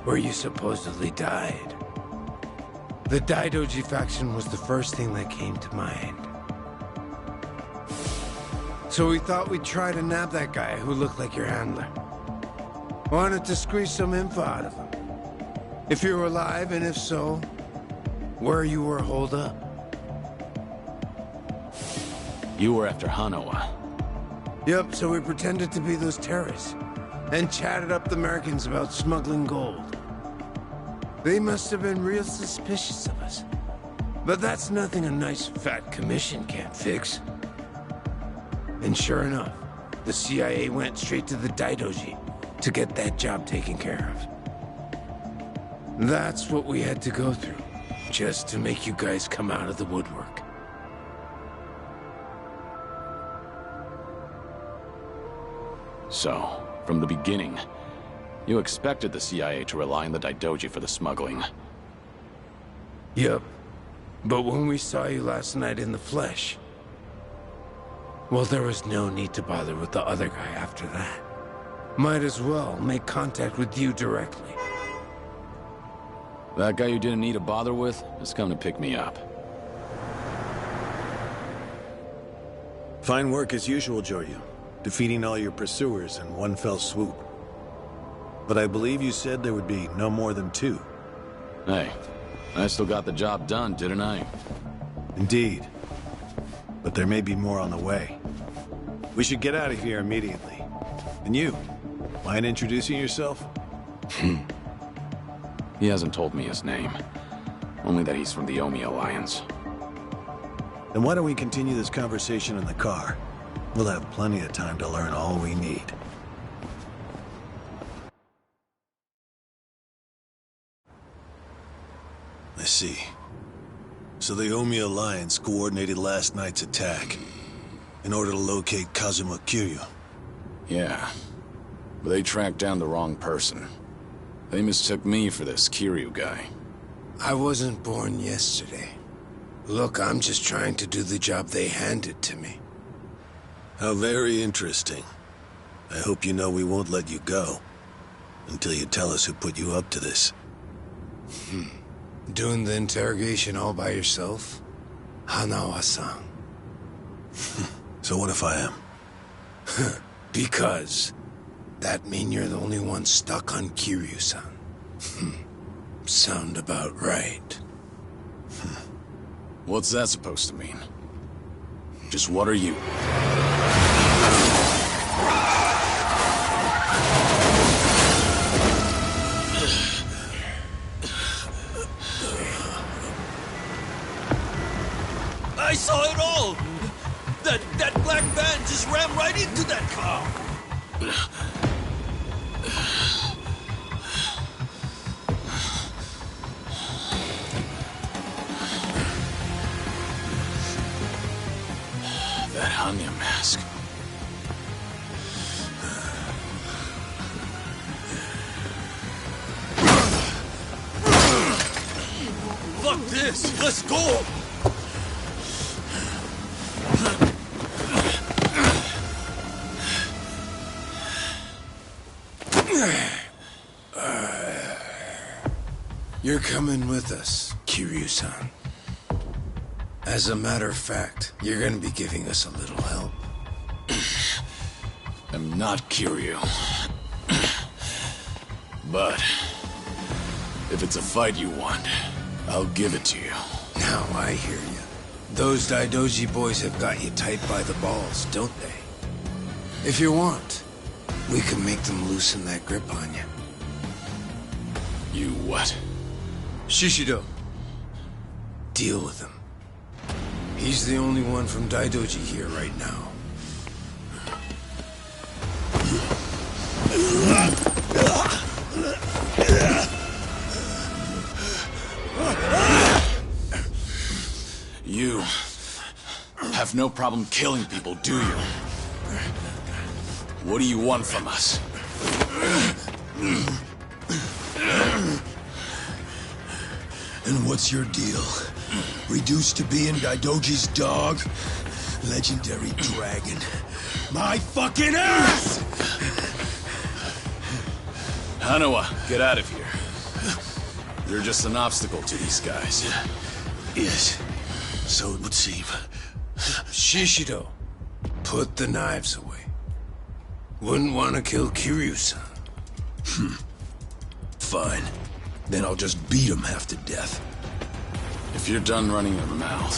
where you supposedly died? The Daidoji faction was the first thing that came to mind. So we thought we'd try to nab that guy who looked like your handler. Wanted to squeeze some info out of him. If you were alive, and if so, where you were holed up. You were after Hanawa. Yep, so we pretended to be those terrorists, and chatted up the Americans about smuggling gold. They must have been real suspicious of us. But that's nothing a nice fat commission can't fix. And sure enough, the CIA went straight to the Daidoji to get that job taken care of. That's what we had to go through, just to make you guys come out of the woodwork. So, from the beginning, you expected the CIA to rely on the Daidoji for the smuggling. Yep. But when we saw you last night in the flesh, well, there was no need to bother with the other guy after that. Might as well make contact with you directly. That guy you didn't need to bother with has come to pick me up. Fine work as usual, Joryu. Defeating all your pursuers in one fell swoop. But I believe you said there would be no more than 2. Hey, I still got the job done, didn't I? Indeed. But there may be more on the way. We should get out of here immediately. And you, mind introducing yourself? He hasn't told me his name. Only that he's from the Omi Alliance. Then why don't we continue this conversation in the car? We'll have plenty of time to learn all we need. I see. So the Omi Alliance coordinated last night's attack in order to locate Kazuma Kiryu. Yeah, but they tracked down the wrong person. They mistook me for this Kiryu guy. I wasn't born yesterday. Look, I'm just trying to do the job they handed to me. How very interesting. I hope you know we won't let you go until you tell us who put you up to this. Doing the interrogation all by yourself? Hanawa-san. So what if I am? Because that mean you're the only one stuck on Kiryu-san. Sound about right. What's that supposed to mean? Just what are you? I saw it all! That black van just rammed right into that car! That Hanya mask. Fuck this! Let's go! You're coming with us, Kiryu-san. As a matter of fact, you're gonna be giving us a little help. I'm not Kiryu. But if it's a fight you want, I'll give it to you. Now I hear you. Those Daidoji boys have got you tight by the balls, don't they? If you want, we can make them loosen that grip on you. You what? Shishido. Deal with him. He's the only one from Daidoji here right now. You have no problem killing people, do you? What do you want from us? And what's your deal? Reduced to being Daidoji's dog? Legendary dragon. My fucking ass! Hanawa, get out of here. You're just an obstacle to these guys. Yes, so it would seem. Shishido, put the knives away. Wouldn't want to kill Kiryu-san. Fine. Then I'll just beat him half to death. If you're done running your mouth,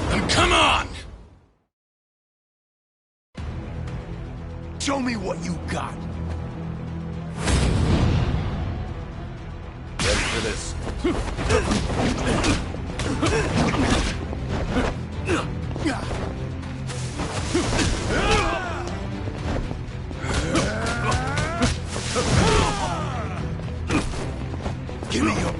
then come on! Show me what you got. Ready for this? Give me your...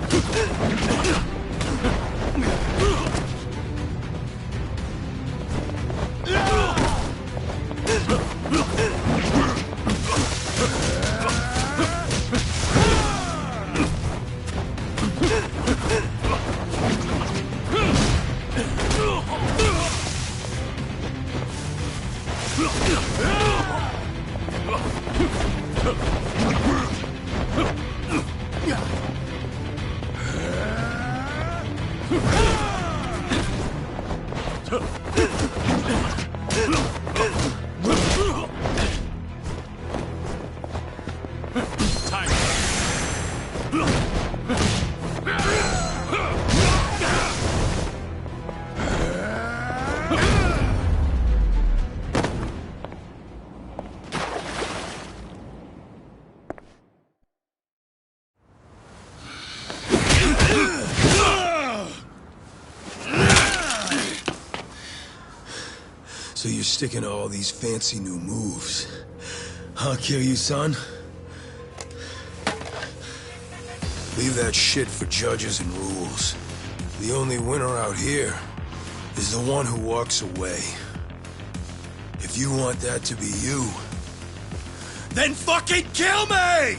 So you're sticking to all these fancy new moves. Huh, Kiryu-san? Leave that shit for judges and rules. The only winner out here is the one who walks away. If you want that to be you, then fucking kill me!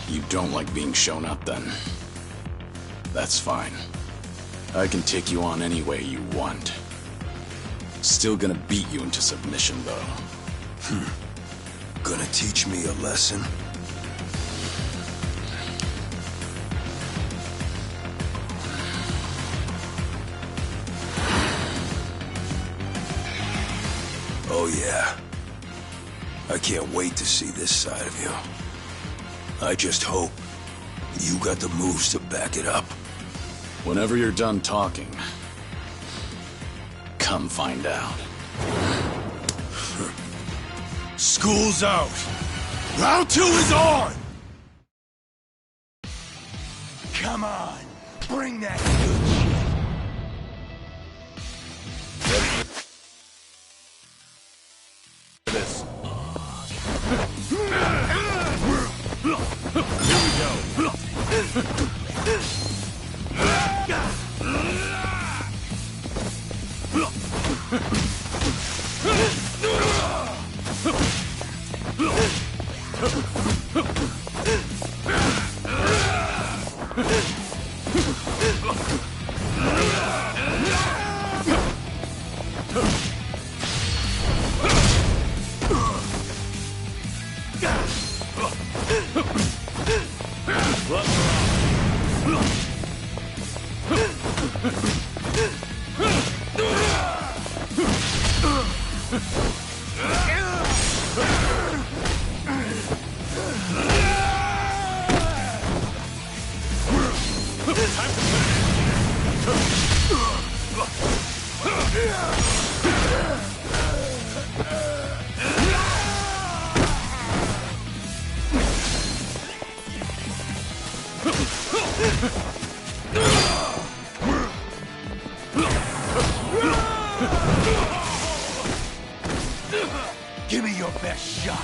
You don't like being shown up, then. That's fine. I can take you on any way you want. Still gonna beat you into submission, though. Gonna teach me a lesson? Oh yeah. I can't wait to see this side of you. I just hope you got the moves to back it up. Whenever you're done talking, come find out. School's out. Round 2 is on! Come on, bring that good shit. This. Give me your best shot.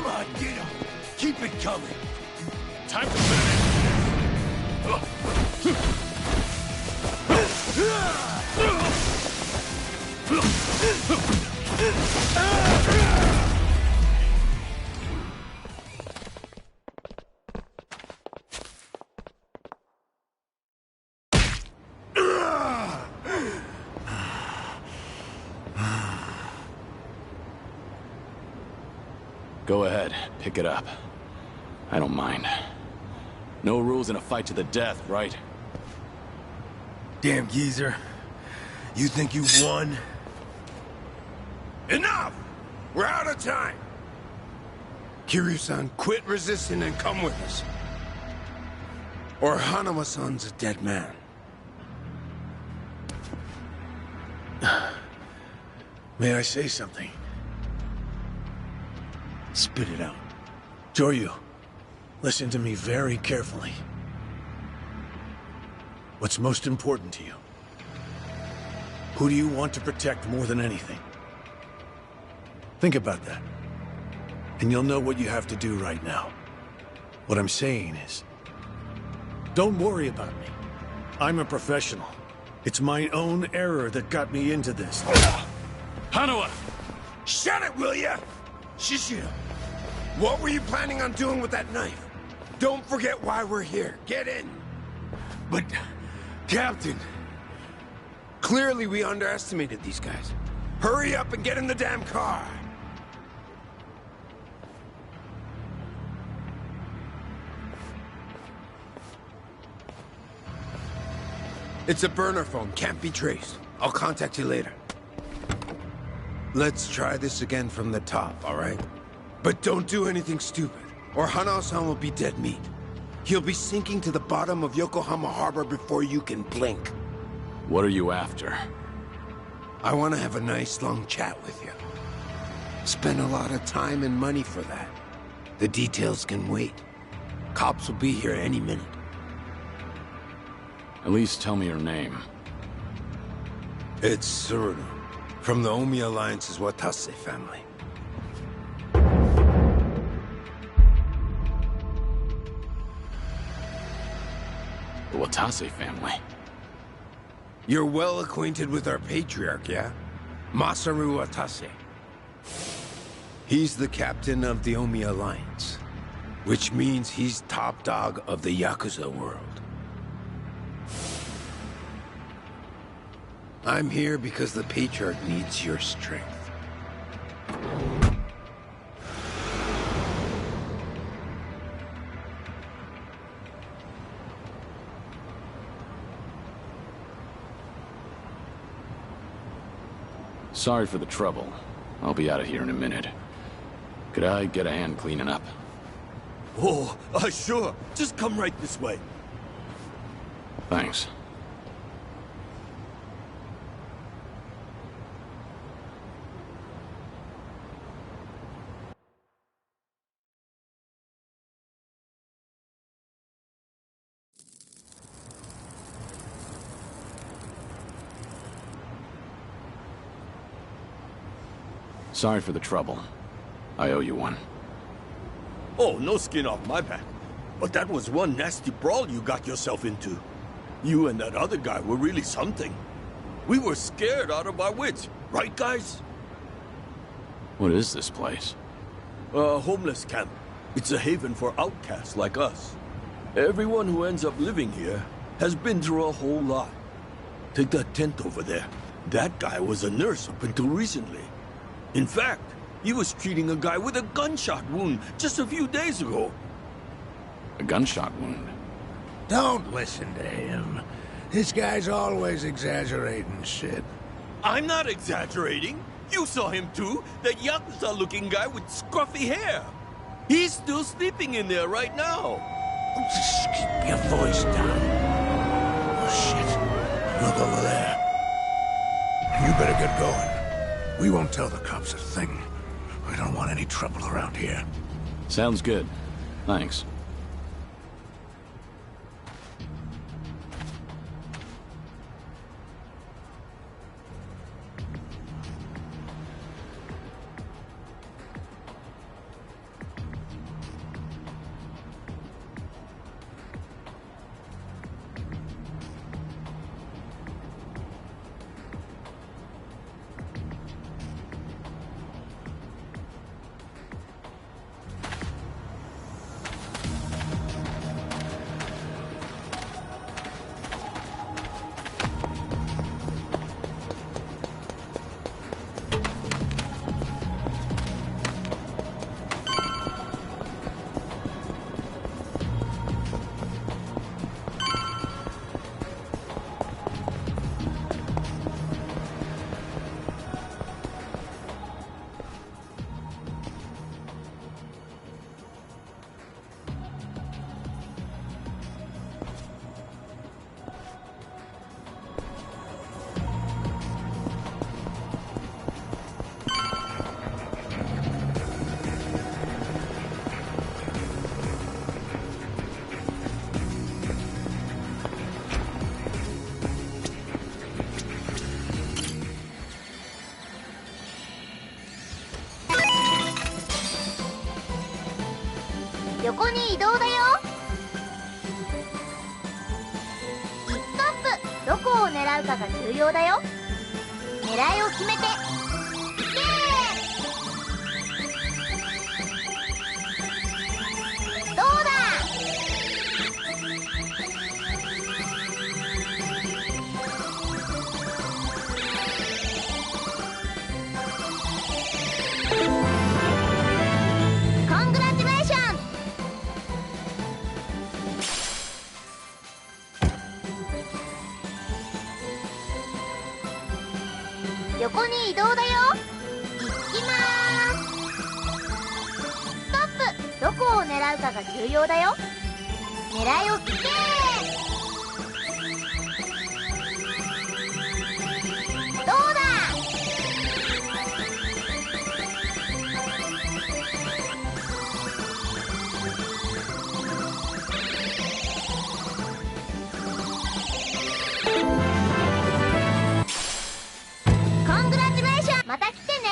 Come on, get him! Keep it coming! Time to finish! Go ahead, pick it up. I don't mind. No rules in a fight to the death, right? Damn geezer. You think you won? Enough! We're out of time! Kiryu-san, quit resisting and come with us. Or Hanama-san's a dead man. May I say something? Spit it out. Joryu, listen to me very carefully. What's most important to you? Who do you want to protect more than anything? Think about that. And you'll know what you have to do right now. What I'm saying is, don't worry about me. I'm a professional. It's my own error that got me into this. Hanawa! Shut it, will ya? Shishiro, what were you planning on doing with that knife? Don't forget why we're here. Get in. But, Captain, clearly we underestimated these guys. Hurry up and get in the damn car. It's a burner phone, can't be traced. I'll contact you later. Let's try this again from the top, all right? But don't do anything stupid, or Hanao-san will be dead meat. He'll be sinking to the bottom of Yokohama Harbor before you can blink. What are you after? I want to have a nice long chat with you. Spend a lot of time and money for that. The details can wait. Cops will be here any minute. At least tell me your name. It's Tsuruno, from the Omi Alliance's Watase family. The Watase family? You're well acquainted with our patriarch, yeah? Masaru Watase. He's the captain of the Omi Alliance, which means he's top dog of the Yakuza world. I'm here because the patriarch needs your strength. Sorry for the trouble. I'll be out of here in a minute. Could I get a hand cleaning up? Oh, sure. Just come right this way. Thanks. Sorry for the trouble. I owe you one. Oh, no skin off my back. But that was one nasty brawl you got yourself into. You and that other guy were really something. We were scared out of our wits, right, guys? What is this place? A homeless camp. It's a haven for outcasts like us. Everyone who ends up living here has been through a whole lot. Take that tent over there. That guy was a nurse up until recently. In fact, he was treating a guy with a gunshot wound just a few days ago. A gunshot wound? Don't listen to him. This guy's always exaggerating shit. I'm not exaggerating. You saw him too, that Yakuza-looking guy with scruffy hair. He's still sleeping in there right now. Just keep your voice down. Oh, shit. Look over there. You better get going. We won't tell the cops a thing. We don't want any trouble around here. Sounds good. Thanks. 横に移動だよ。ピックアップ、どこを狙うかが重要だよ。狙いを決めてどうだ。コングラチュレーション。横に移動だよ。行きまーす。ストップ、どこを狙うかが重要だよ。狙いを決めてどうだ。コングラチュレーション。また来てね。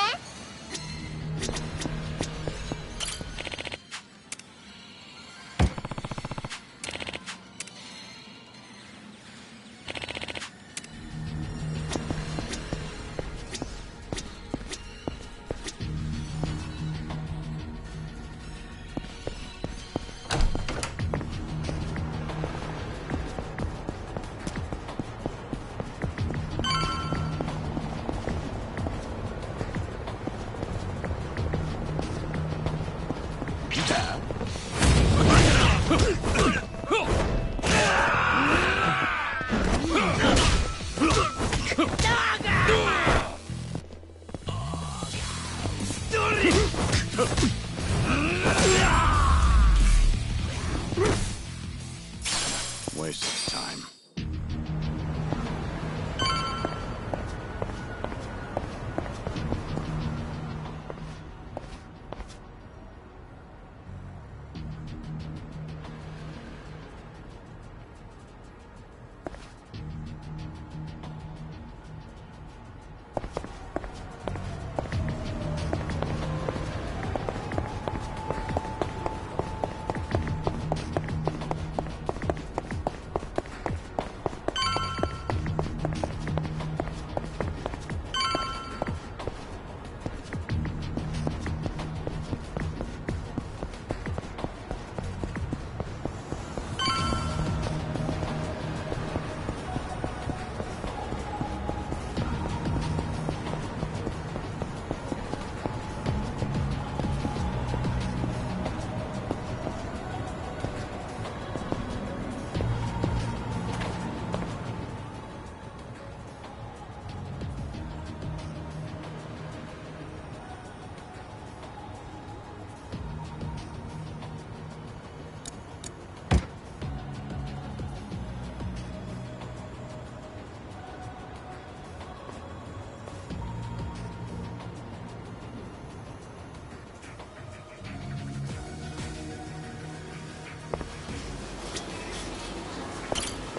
Waste of time.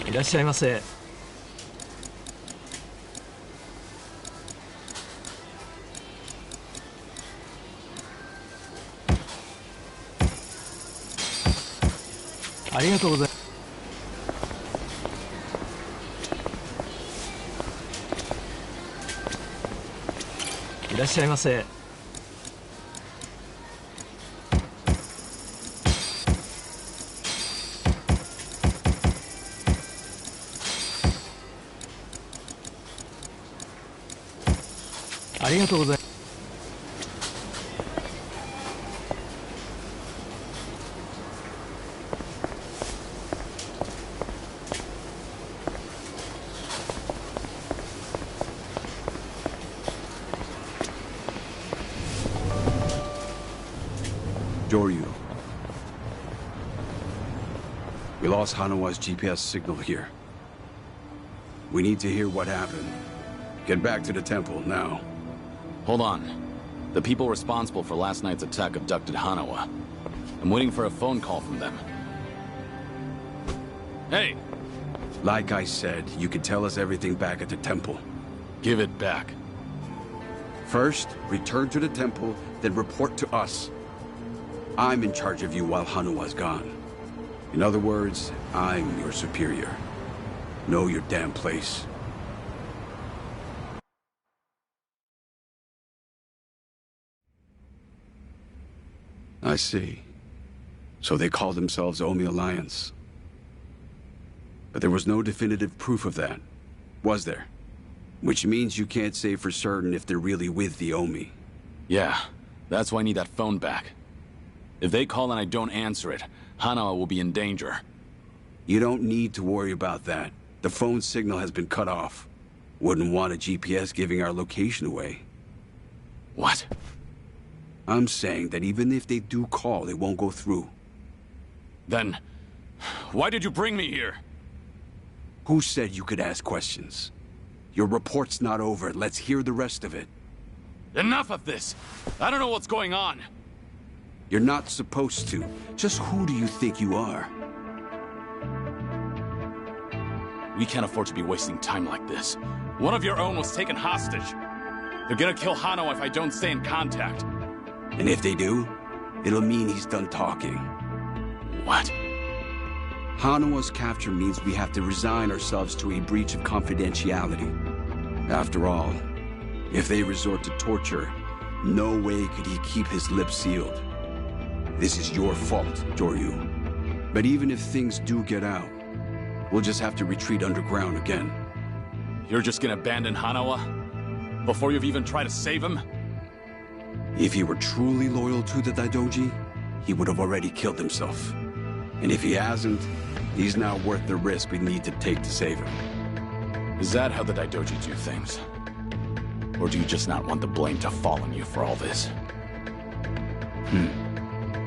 いらっしゃいませ。ありがとうございます。いらっしゃいませ。ありがとうございます。Doryu. We lost Hanawa's GPS signal here. We need to hear what happened. Get back to the temple now. Hold on. The people responsible for last night's attack abducted Hanawa. I'm waiting for a phone call from them. Hey! Like I said, you can tell us everything back at the temple. Give it back. First, return to the temple, then report to us. I'm in charge of you while Hanawa's gone. In other words, I'm your superior. Know your damn place. I see. So they call themselves Omi Alliance. But there was no definitive proof of that, was there? Which means you can't say for certain if they're really with the Omi. Yeah, that's why I need that phone back. If they call and I don't answer it, Hanawa will be in danger. You don't need to worry about that. The phone signal has been cut off. Wouldn't want a GPS giving our location away. What? I'm saying that even if they do call, it won't go through. Then, why did you bring me here? Who said you could ask questions? Your report's not over. Let's hear the rest of it. Enough of this! I don't know what's going on! You're not supposed to. Just who do you think you are? We can't afford to be wasting time like this. One of your own was taken hostage. They're gonna kill Hanawa if I don't stay in contact. And if they do, it'll mean he's done talking. What? Hanawa's capture means we have to resign ourselves to a breach of confidentiality. After all, if they resort to torture, no way could he keep his lips sealed. This is your fault, Joryu. But even if things do get out, we'll just have to retreat underground again. You're just gonna abandon Hanawa? Before you've even tried to save him? If he were truly loyal to the Daidoji, he would have already killed himself. And if he hasn't, he's not worth the risk we need to take to save him. Is that how the Daidoji do things? Or do you just not want the blame to fall on you for all this?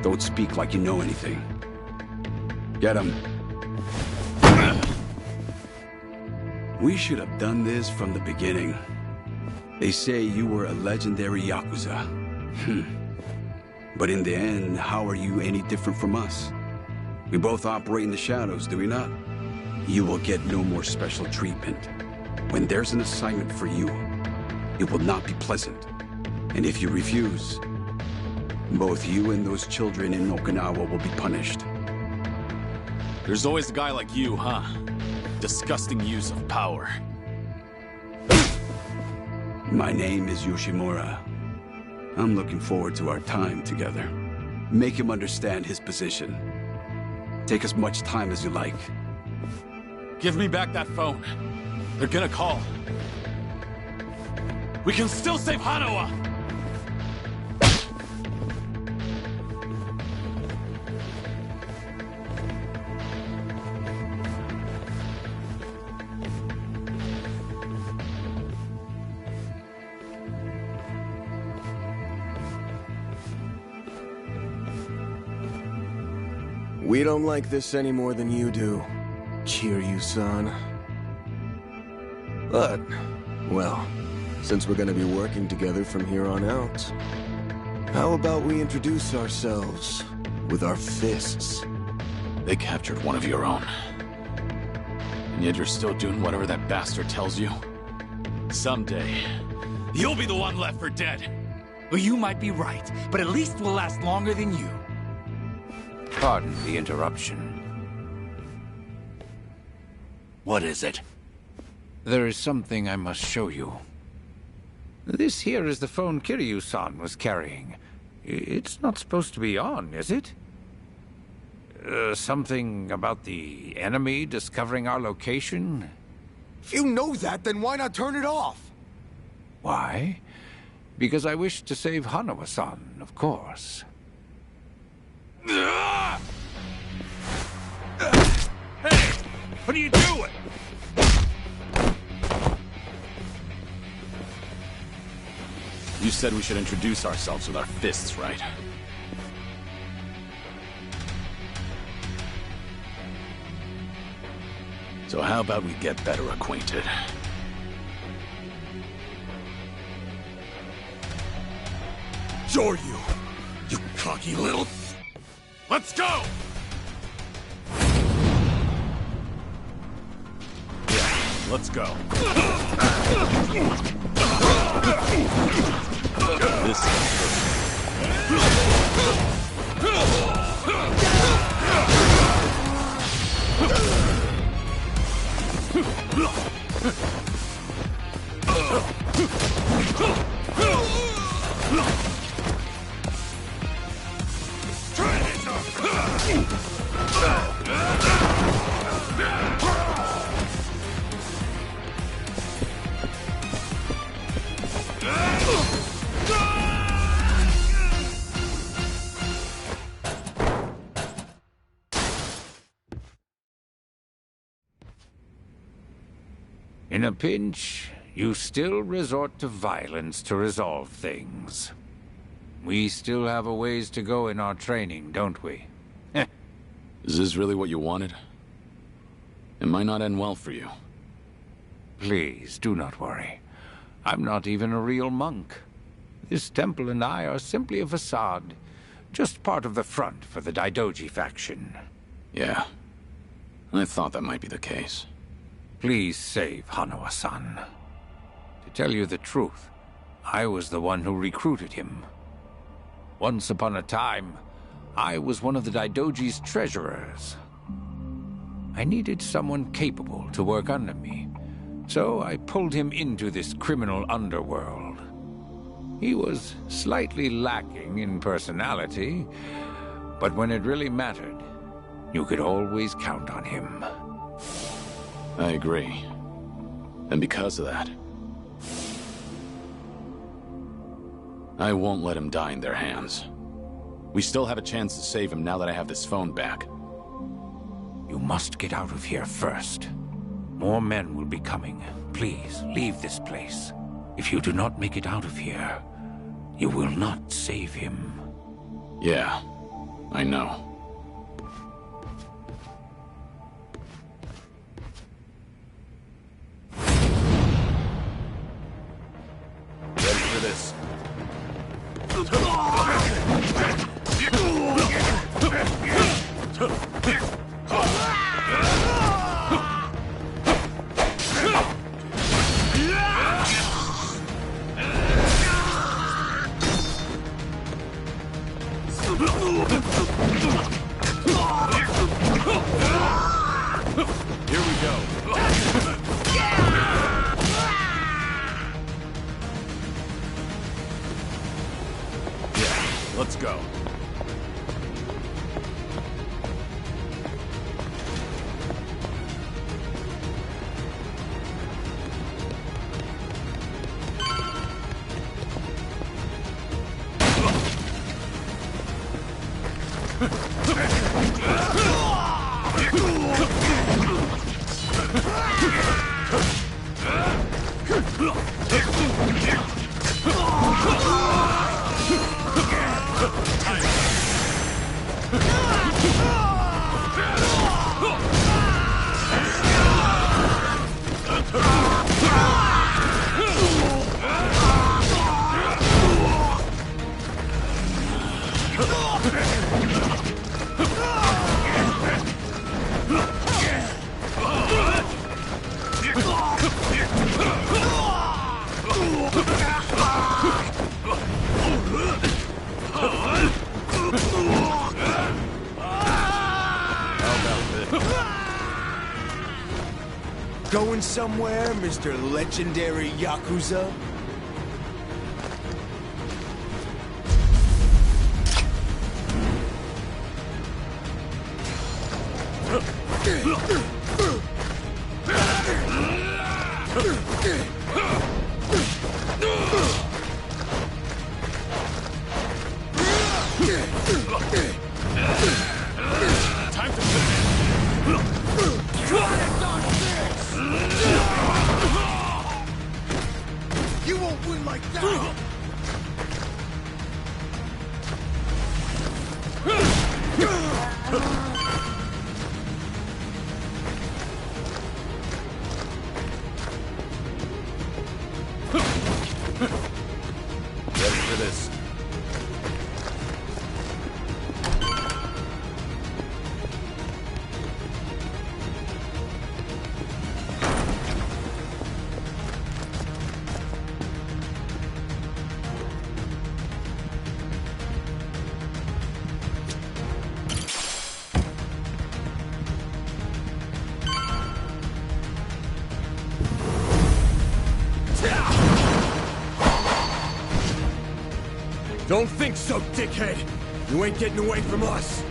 Don't speak like you know anything. Get him. We should have done this from the beginning. They say you were a legendary Yakuza. But in the end, how are you any different from us? We both operate in the shadows, do we not? You will get no more special treatment. When there's an assignment for you, it will not be pleasant. And if you refuse, both you and those children in Okinawa will be punished. There's always a guy like you, huh? Disgusting use of power. My name is Yoshimura. I'm looking forward to our time together. Make him understand his position. Take as much time as you like. Give me back that phone. They're gonna call. We can still save Hanawa! We don't like this any more than you do, Kiryu-san. But, well, since we're gonna be working together from here on out, how about we introduce ourselves with our fists? They captured one of your own. And yet you're still doing whatever that bastard tells you? Someday, you'll be the one left for dead. Well, you might be right, but at least we'll last longer than you. Pardon the interruption. What is it? There is something I must show you. This here is the phone Kiryu-san was carrying. It's not supposed to be on, is it? Something about the enemy discovering our location? If you know that, then why not turn it off? Why? Because I wish to save Hanawa-san, of course. Hey! What are you doing? You said we should introduce ourselves with our fists, right? So how about we get better acquainted? Joryu! You cocky little... Let's go! Yeah, let's go. This is In a pinch, you still resort to violence to resolve things. We still have a ways to go in our training, don't we? Is this really what you wanted? It might not end well for you. Please, do not worry. I'm not even a real monk. This temple and I are simply a facade. Just part of the front for the Daidoji faction. Yeah. I thought that might be the case. Please save Hanawa-san. To tell you the truth, I was the one who recruited him. Once upon a time, I was one of the Daidoji's treasurers. I needed someone capable to work under me, so I pulled him into this criminal underworld. He was slightly lacking in personality, but when it really mattered, you could always count on him. I agree. And because of that, I won't let him die in their hands. We still have a chance to save him now that I have this phone back. You must get out of here first. More men will be coming. Please, leave this place. If you do not make it out of here, you will not save him. Yeah, I know. Ready for this? Here we go. Yeah, let's go. Going somewhere, Mr. Legendary Yakuza? Time to finish. You won't win like that! Ready for this? Don't think so, dickhead! You ain't getting away from us!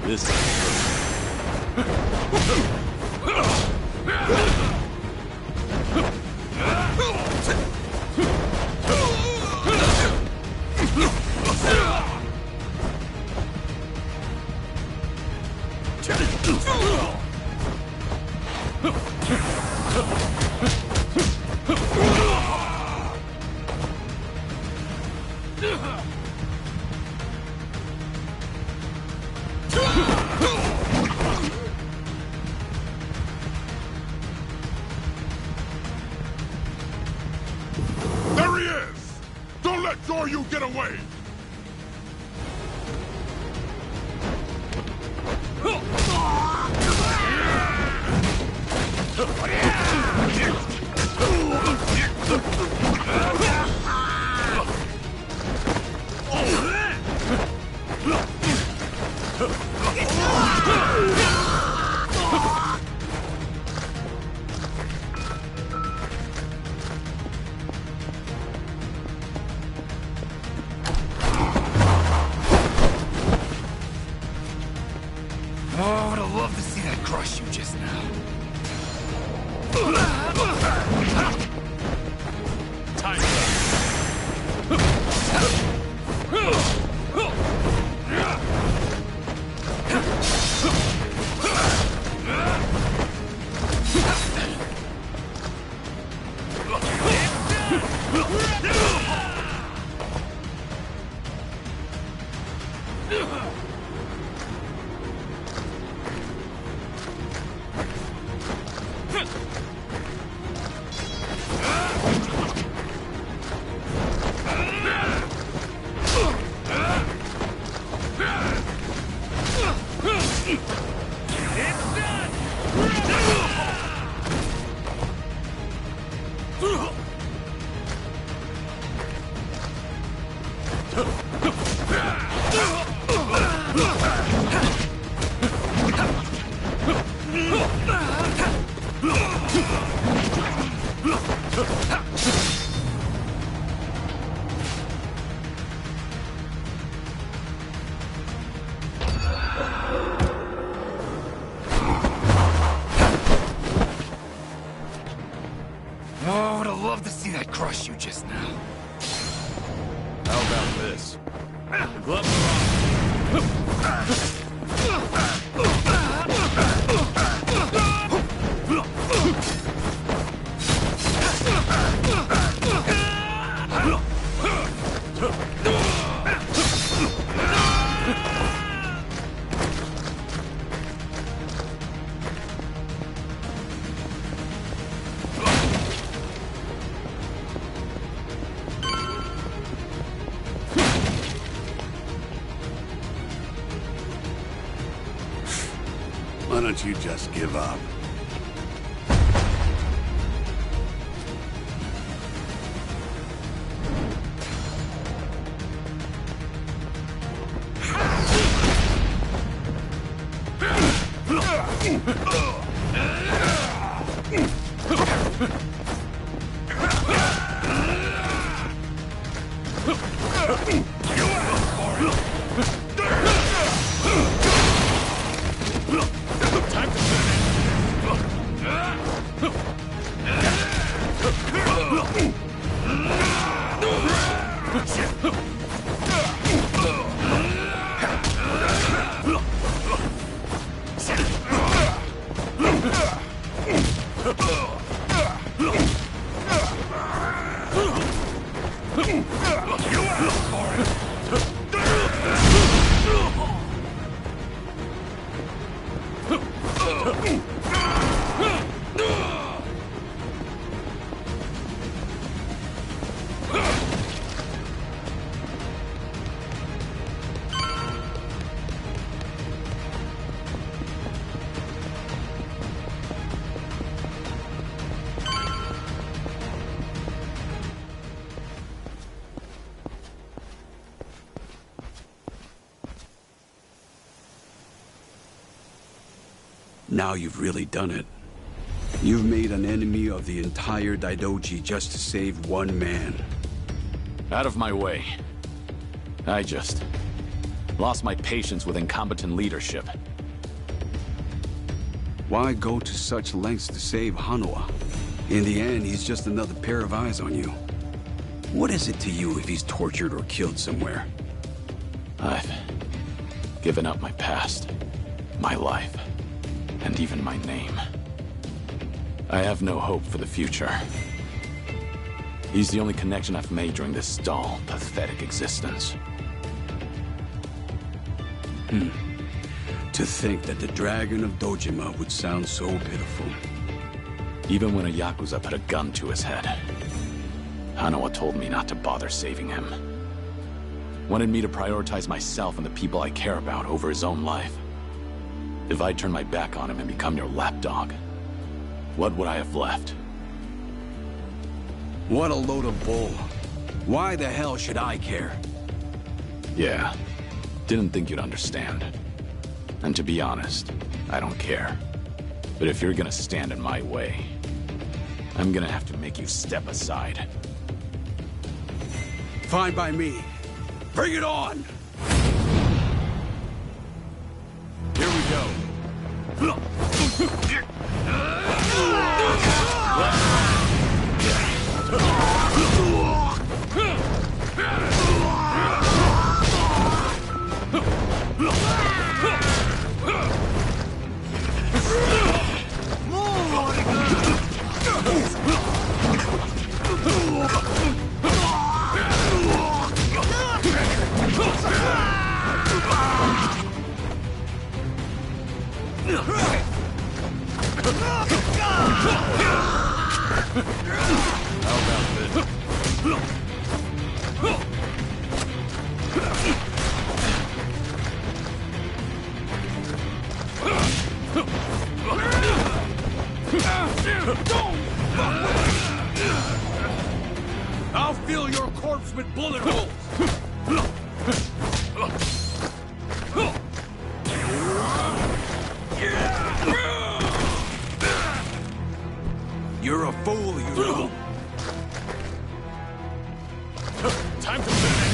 This There he is! Don't let Zoryu get away! Oh, I would have loved to see that crush you just now. Time. Oh, I would have loved to see that crush you just now. How about this? The gloves Why don't you just give up? Now you've really done it. You've made an enemy of the entire Daidoji just to save one man. Out of my way. I just Lost my patience with incompetent leadership. Why go to such lengths to save Hanoa? In the end, he's just another pair of eyes on you. What is it to you if he's tortured or killed somewhere? I've given up my past, my life, and even my name. I have no hope for the future. He's the only connection I've made during this dull, pathetic existence. To think that the Dragon of Dojima would sound so pitiful. Even when a Yakuza put a gun to his head, Hanoa told me not to bother saving him. Wanted me to prioritize myself and the people I care about over his own life. If I turn my back on him and become your lapdog, what would I have left? What a load of bull. Why the hell should I care? Yeah, didn't think you'd understand. And to be honest, I don't care. But if you're gonna stand in my way, I'm gonna have to make you step aside. Fine by me. Bring it on! Here we go. I'll fill your corpse with bullet holes! You're a fool, you know. Time to finish!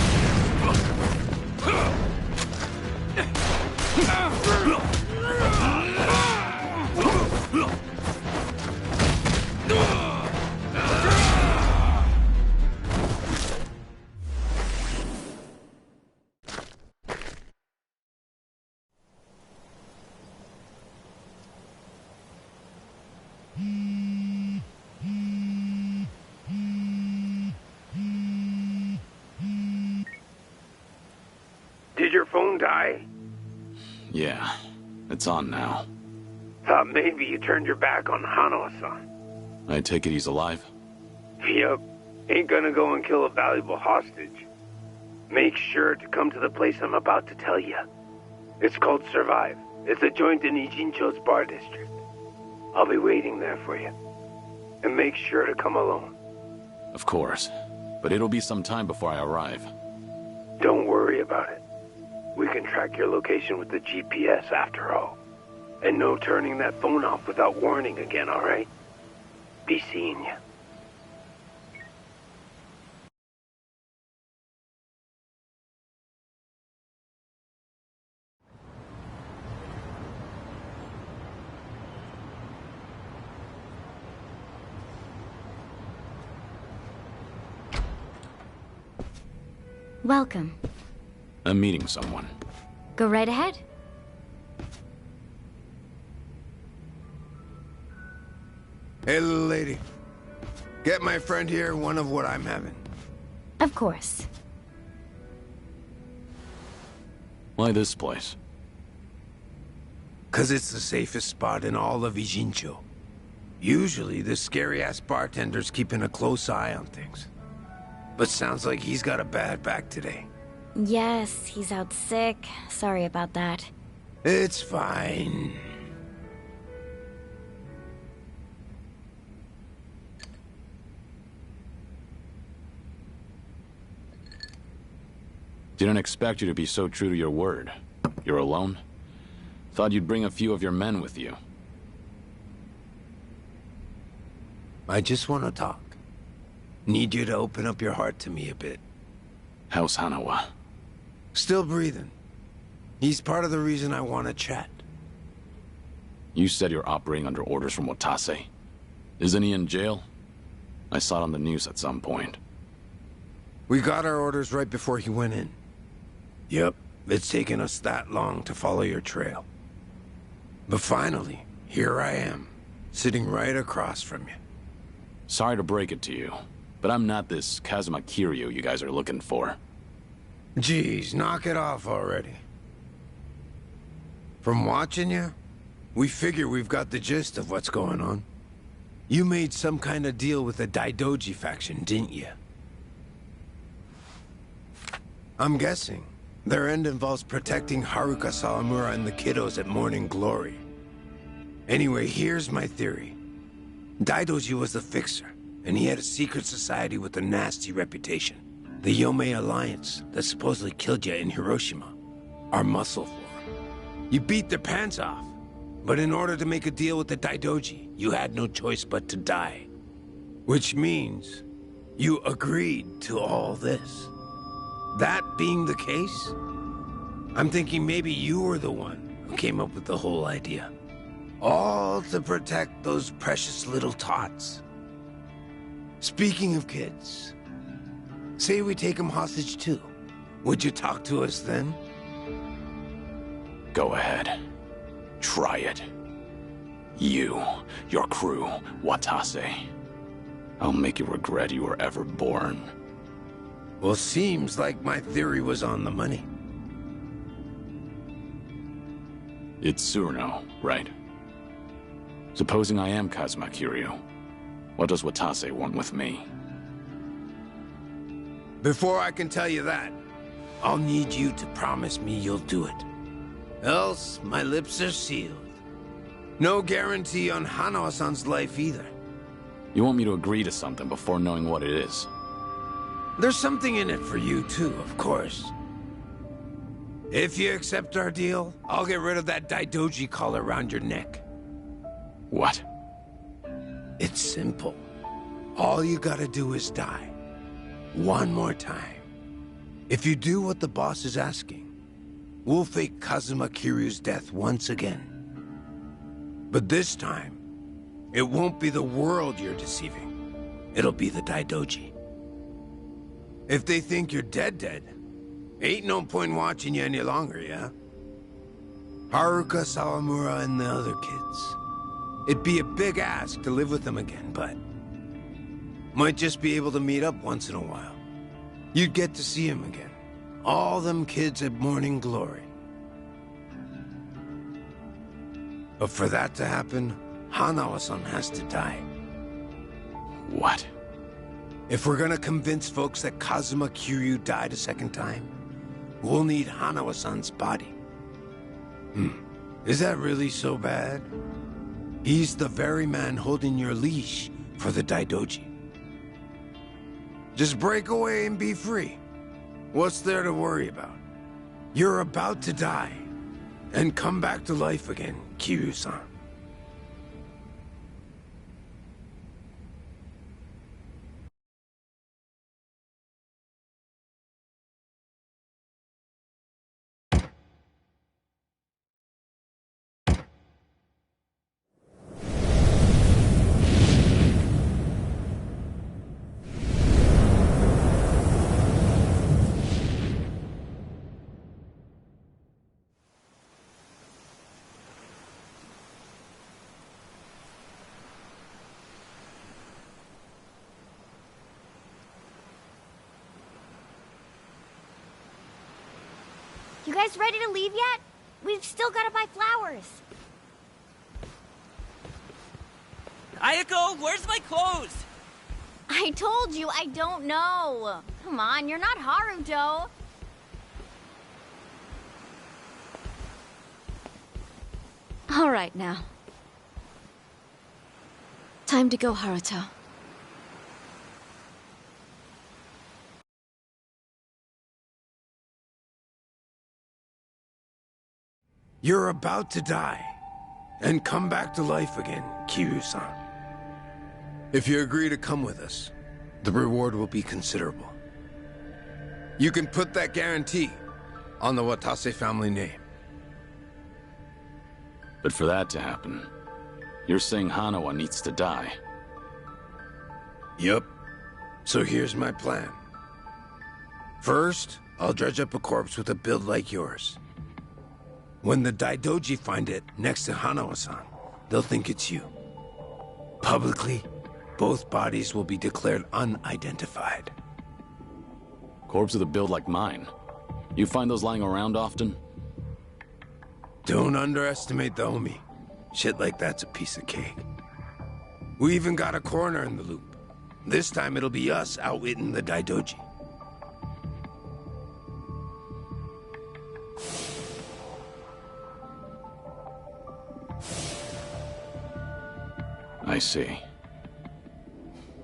Did your phone die? Yeah, it's on now. Thought maybe you turned your back on Hanoa-san. I take it he's alive? Yep. Ain't gonna go and kill a valuable hostage. Make sure to come to the place I'm about to tell you. It's called Survive. It's a joint in Ijincho's bar district. I'll be waiting there for you. And make sure to come alone. Of course. But it'll be some time before I arrive. Don't worry about it. We can track your location with the GPS after all. And no turning that phone off without warning again, alright? Be seeing you. Welcome. I'm meeting someone. Go right ahead. Hey, little lady. Get my friend here one of what I'm having. Of course. Why this place? 'Cause it's the safest spot in all of Ijincho. Usually, the scary-ass bartender's keeping a close eye on things. But sounds like he's got a bad back today. Yes, he's out sick. Sorry about that. It's fine. Didn't expect you to be so true to your word. You're alone? Thought you'd bring a few of your men with you. I just want to talk. Need you to open up your heart to me a bit. How's Hanoa? Still breathing. He's part of the reason I want to chat. You said you're operating under orders from Watase. Isn't he in jail? I saw it on the news at some point. We got our orders right before he went in. Yep, it's taken us that long to follow your trail. But finally, here I am, sitting right across from you. Sorry to break it to you, but I'm not this Kazuma Kiryu you guys are looking for. Geez, knock it off already. From watching you, we figure we've got the gist of what's going on. You made some kind of deal with the Daidoji faction, didn't you? I'm guessing their end involves protecting Haruka Sawamura and the kiddos at Morning Glory. Anyway, here's my theory. Daidoji was the fixer, and he had a secret society with a nasty reputation. The Yomei Alliance that supposedly killed you in Hiroshima. Our muscle for. You beat their pants off, but in order to make a deal with the Daidoji, you had no choice but to die. Which means you agreed to all this. That being the case, I'm thinking maybe you were the one who came up with the whole idea. All to protect those precious little tots. Speaking of kids, say we take them hostage too. Would you talk to us then? Go ahead. Try it. You, your crew, Watase. I'll make you regret you were ever born. Well, seems like my theory was on the money. It's Tsuruno, right? Supposing I am Kazuma Kiryu, what does Watase want with me? Before I can tell you that, I'll need you to promise me you'll do it. Else, my lips are sealed. No guarantee on Hanawa-san's life either. You want me to agree to something before knowing what it is? There's something in it for you too, of course. If you accept our deal, I'll get rid of that Daidoji collar around your neck. What? It's simple. All you gotta do is die. One more time. If you do what the boss is asking, we'll fake Kazuma Kiryu's death once again. But this time, it won't be the world you're deceiving. It'll be the Daidoji. If they think you're dead, ain't no point watching you any longer, yeah? Haruka, Sawamura, and the other kids. It'd be a big ask to live with them again, but might just be able to meet up once in a while. You'd get to see him again. All them kids at Morning Glory. But for that to happen, Hanawa-san has to die. What? If we're gonna convince folks that Kazuma Kiryu died a second time, we'll need Hanawa-san's body. Is that really so bad? He's the very man holding your leash for the Daidoji. Just break away and be free. What's there to worry about? You're about to die, and come back to life again, Kiryu-san. You guys ready to leave yet? We've still gotta buy flowers. Ayako, where's my clothes? I told you I don't know. Come on, you're not Haruto. All right now. Time to go, Haruto. You're about to die, and come back to life again, Kiryu-san. If you agree to come with us, the reward will be considerable. You can put that guarantee on the Watase family name. But for that to happen, you're saying Hanawa needs to die. Yup. So here's my plan. First, I'll dredge up a corpse with a build like yours. When the Daidoji find it next to Hanawa-san, they'll think it's you. Publicly, both bodies will be declared unidentified. Corpse with a build like mine. You find those lying around often? Don't underestimate the homie. Shit like that's a piece of cake. We even got a coroner in the loop. This time it'll be us outwitting the Daidoji. I see.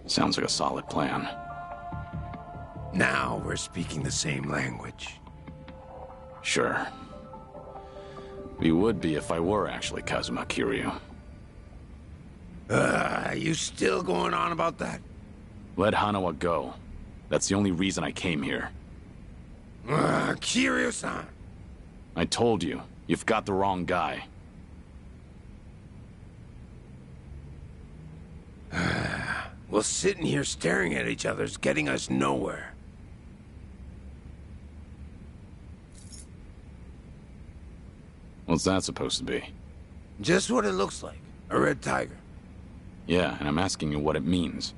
Sounds like a solid plan. Now we're speaking the same language. Sure. We would be if I were actually Kazuma Kiryu. You still going on about that? Let Hanawa go. That's the only reason I came here. Kiryu-san! I told you, you've got the wrong guy. Well, sitting here staring at each other is getting us nowhere. What's that supposed to be? Just what it looks like. A red tiger. Yeah, and I'm asking you what it means.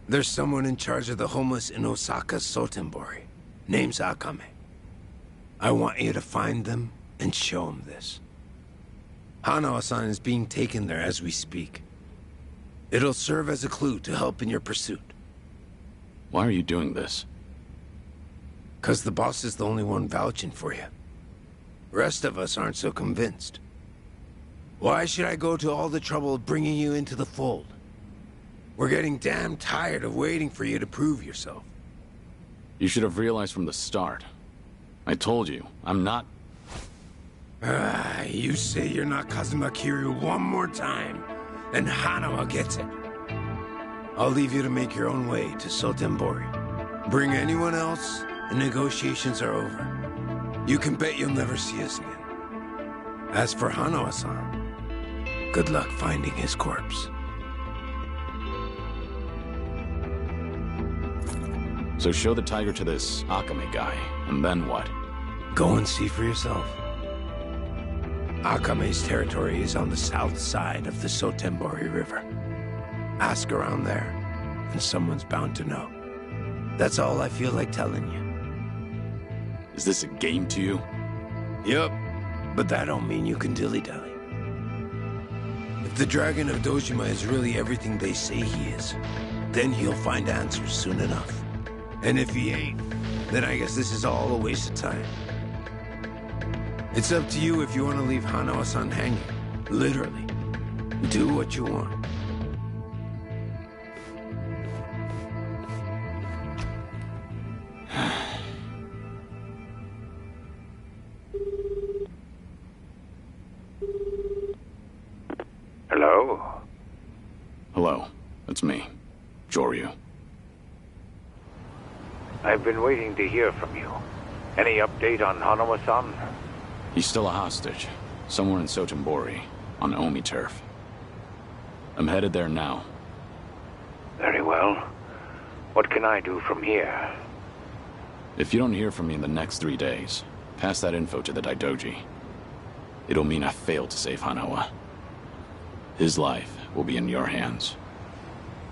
There's someone in charge of the homeless in Osaka's Sotenbori. Name's Akame. I want you to find them and show them this. Hanawa-san is being taken there as we speak. It'll serve as a clue to help in your pursuit. Why are you doing this? 'Cause the boss is the only one vouching for you. Rest of us aren't so convinced. Why should I go to all the trouble of bringing you into the fold? We're getting damn tired of waiting for you to prove yourself. You should have realized from the start. I told you, I'm not... You say you're not Kazuma Kiryu one more time, and Hanawa gets it. I'll leave you to make your own way to Sotenbori. Bring anyone else, and negotiations are over. You can bet you'll never see us again. As for Hanawa-san, good luck finding his corpse. So show the tiger to this Akame guy, and then what? Go and see for yourself. Akame's territory is on the south side of the Sotenbori River. Ask around there, and someone's bound to know. That's all I feel like telling you. Is this a game to you? Yup, but that don't mean you can dilly-dally. If the Dragon of Dojima is really everything they say he is, then he'll find answers soon enough. And if he ain't, then I guess this is all a waste of time. It's up to you if you want to leave Hanawa-san hanging. Literally. Do what you want. Hello? Hello, it's me, Joryu. I've been waiting to hear from you. Any update on Hanawa-san? He's still a hostage, somewhere in Sotenbori, on Omi turf. I'm headed there now. Very well. What can I do from here? If you don't hear from me in the next 3 days, pass that info to the Daidoji. It'll mean I failed to save Hanawa. His life will be in your hands.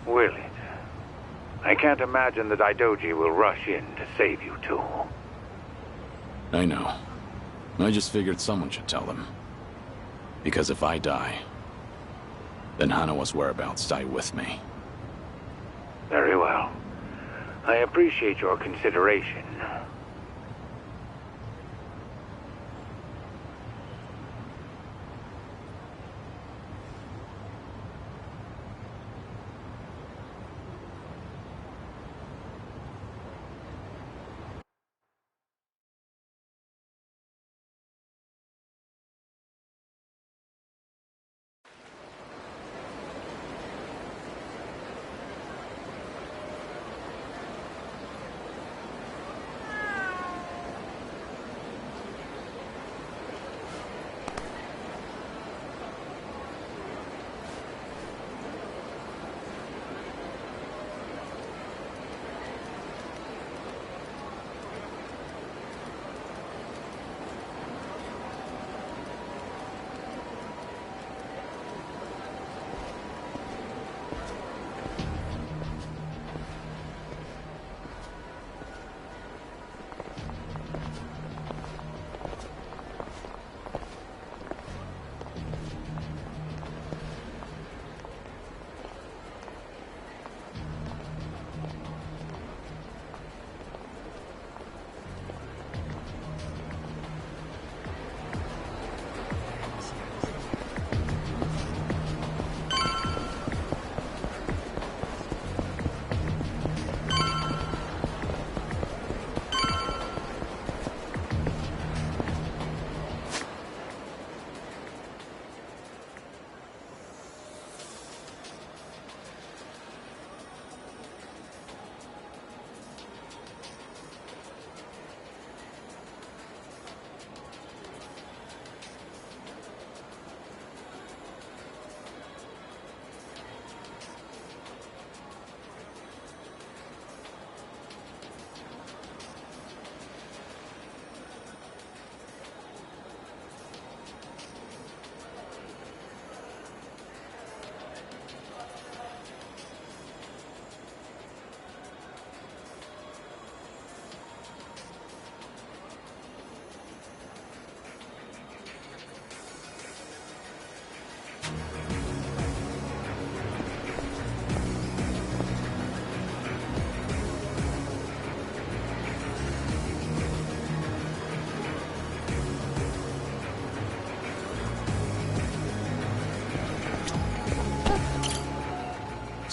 Will it? I can't imagine the Daidoji will rush in to save you two. I know. I just figured someone should tell them. Because if I die, then Hanawa's whereabouts die with me. Very well. I appreciate your consideration.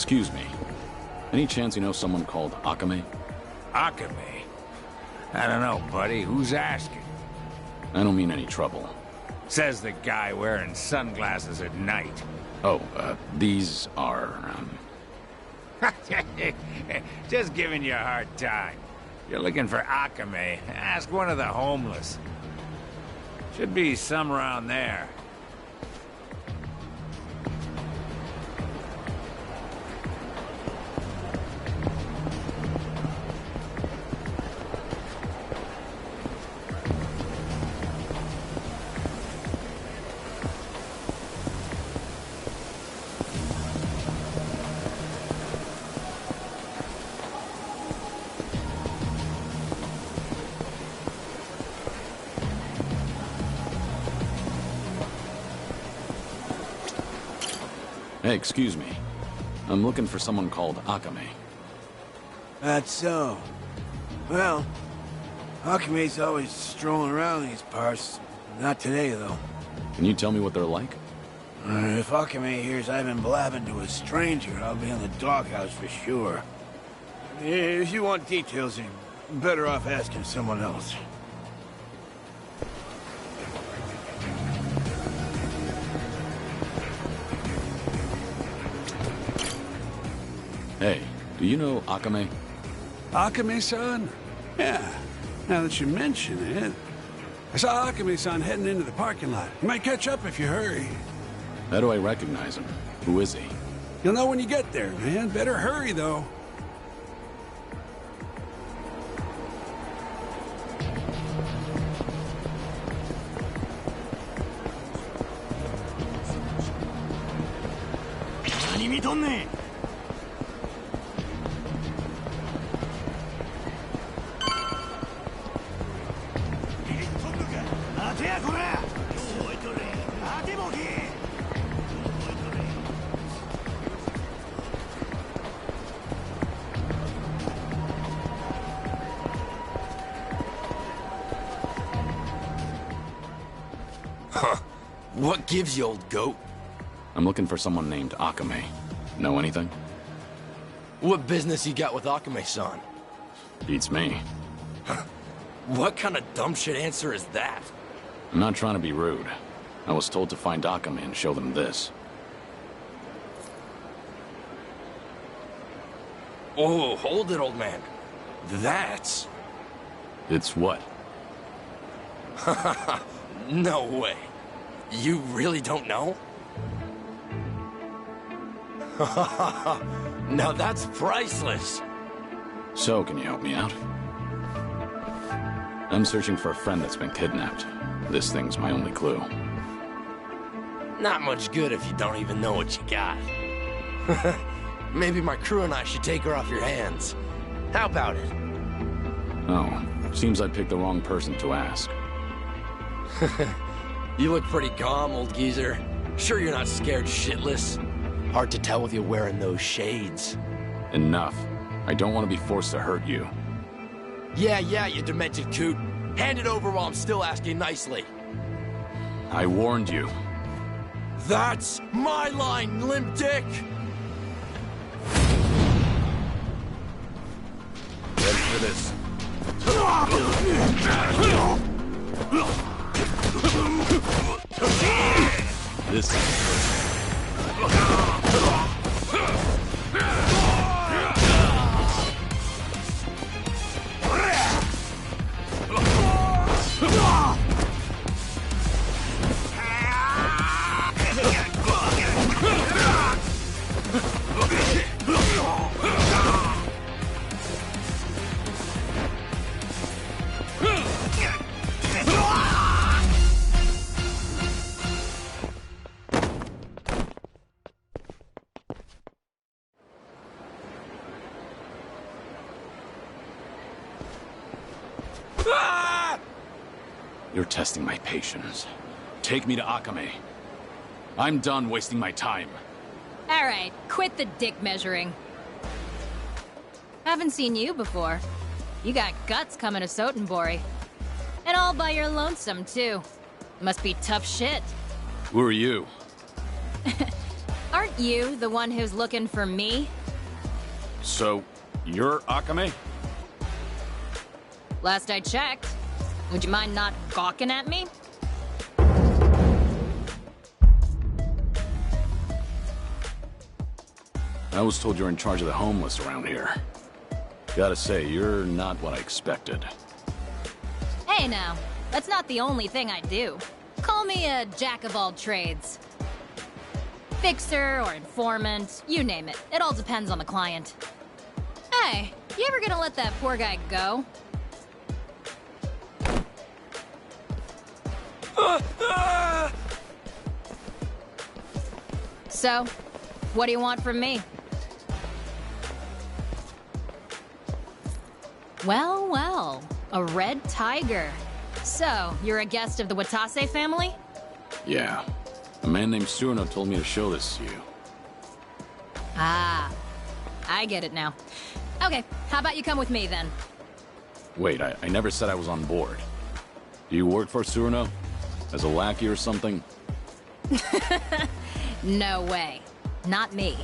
Excuse me. Any chance you know someone called Akame? Akame? I don't know, buddy. Who's asking? I don't mean any trouble. Says the guy wearing sunglasses at night. Oh, these are, Just giving you a hard time. You're looking for Akame. Ask one of the homeless. Should be some around there. Hey, excuse me. I'm looking for someone called Akame. That's so. Well, Akame's always strolling around these parts. Not today, though. Can you tell me what they're like? If Akame hears I've been blabbing to a stranger, I'll be in the doghouse for sure. If you want details, you're better off asking someone else. Hey, do you know Akame? Akame-san? Yeah, now that you mention it. I saw Akame-san heading into the parking lot. You might catch up if you hurry. How do I recognize him? Who is he? You'll know when you get there, man. Better hurry, though. Huh. What gives you, old goat? I'm looking for someone named Akame. Know anything? What business you got with Akame-san? Beats me. What kind of dumb shit answer is that? I'm not trying to be rude. I was told to find Akame and show them this. Oh, hold it, old man. That's... It's what? No way. You really don't know? Now that's priceless. So, can you help me out? I'm searching for a friend that's been kidnapped. This thing's my only clue. Not much good if you don't even know what you got. Maybe my crew and I should take her off your hands. How about it? Oh, seems I picked the wrong person to ask. You look pretty calm, old geezer. Sure you're not scared shitless? Hard to tell with you wearing those shades. Enough. I don't want to be forced to hurt you. Yeah, you demented coot. Hand it over while I'm still asking nicely. I warned you. That's my line, limp dick! Ready for this? This is You're testing my patience. Take me to Akame. I'm done wasting my time. All right, quit the dick measuring. Haven't seen you before. You got guts coming to Sotenbori. And all by your lonesome, too. Must be tough shit. Who are you? Aren't you the one who's looking for me? So, you're Akame? Last I checked. Would you mind not gawking at me? I was told you're in charge of the homeless around here. Gotta say, you're not what I expected. Hey now, that's not the only thing I do. Call me a jack of all trades. Fixer or informant, you name it. It all depends on the client. Hey, you ever gonna let that poor guy go? So, what do you want from me? Well, well, a red tiger. So, you're a guest of the Watase family? Yeah. A man named Surno told me to show this to you. Ah, I get it now. Okay, how about you come with me then? Wait, I never said I was on board. Do you work for Surno? As a lackey or something? No way. Not me.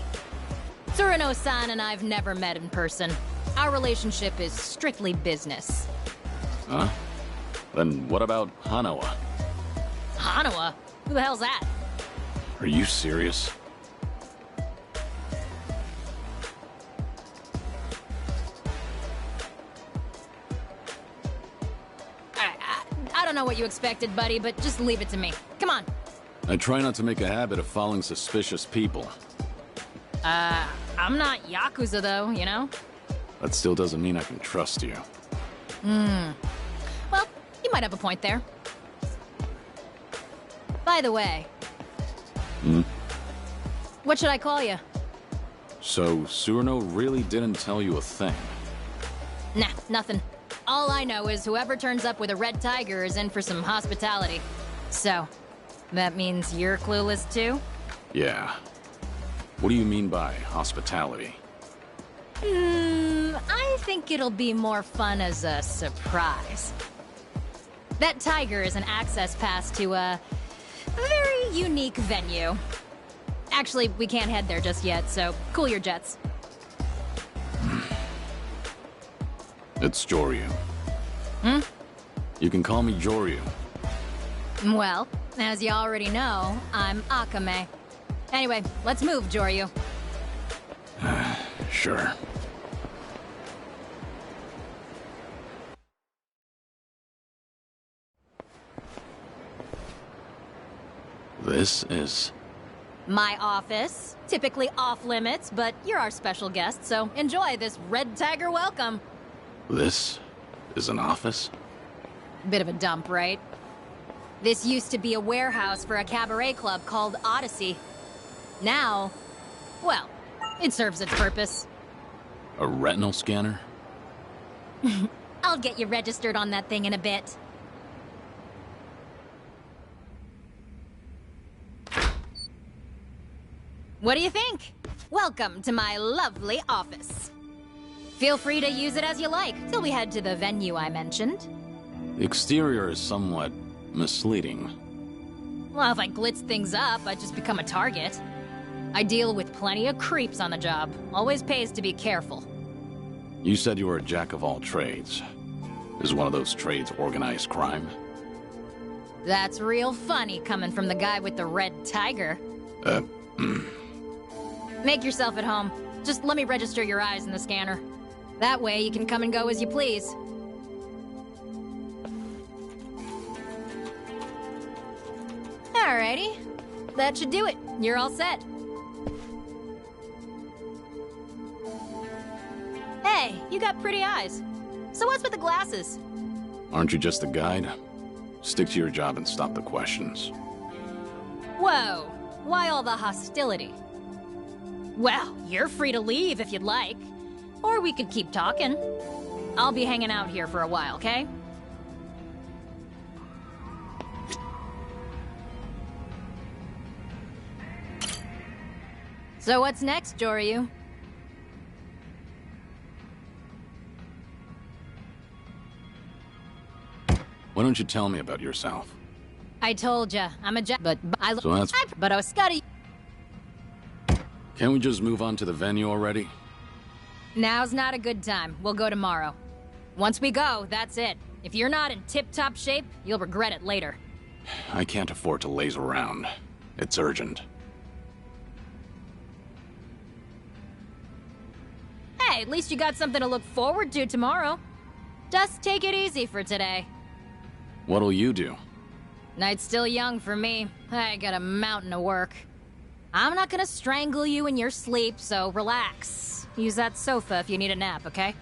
Tsurano-san and I've never met in person. Our relationship is strictly business. Huh? Then what about Hanawa? Hanawa? Who the hell's that? Are you serious? I don't know what you expected, buddy, but just leave it to me. Come on. I try not to make a habit of following suspicious people. I'm not Yakuza though, you know? That still doesn't mean I can trust you. Well, you might have a point there. By the way... What should I call you? So, Surno really didn't tell you a thing? Nah, nothing. All I know is whoever turns up with a red tiger is in for some hospitality. So, that means you're clueless too? Yeah. What do you mean by hospitality? I think it'll be more fun as a surprise. That tiger is an access pass to a very unique venue. Actually, we can't head there just yet, so cool your jets. It's Joryu. You can call me Joryu. Well, as you already know, I'm Akame. Anyway, let's move, Joryu. Sure. This is... My office. Typically off limits, but you're our special guest, so enjoy this red tiger welcome. This is an office? Bit of a dump, right? This used to be a warehouse for a cabaret club called Odyssey. Now, well, it serves its purpose. A retinal scanner? I'll get you registered on that thing in a bit. What do you think? Welcome to my lovely office. Feel free to use it as you like, till we head to the venue I mentioned. The exterior is somewhat misleading. Well, if I glitz things up, I'd just become a target. I deal with plenty of creeps on the job. Always pays to be careful. You said you were a jack of all trades. Is one of those trades organized crime? That's real funny coming from the guy with the red tiger. Make yourself at home. Just let me register your eyes in the scanner. That way you can come and go as you please. Alrighty. That should do it. You're all set. Hey, you got pretty eyes. So what's with the glasses? Aren't you just a guide? Stick to your job and stop the questions. Whoa. Why all the hostility? Well, you're free to leave if you'd like. Or we could keep talking. I'll be hanging out here for a while, okay? So what's next, Joryu? Why don't you tell me about yourself? I told ya, I'm a but I So that's... but Oscari. Can't we just move on to the venue already? Now's not a good time. We'll go tomorrow. Once we go, that's it. If you're not in tip-top shape, you'll regret it later. I can't afford to laze around. It's urgent. Hey, at least you got something to look forward to tomorrow. Just take it easy for today. What'll you do? Night's still young for me. I got a mountain of work. I'm not gonna strangle you in your sleep, so relax. Use that sofa if you need a nap, okay?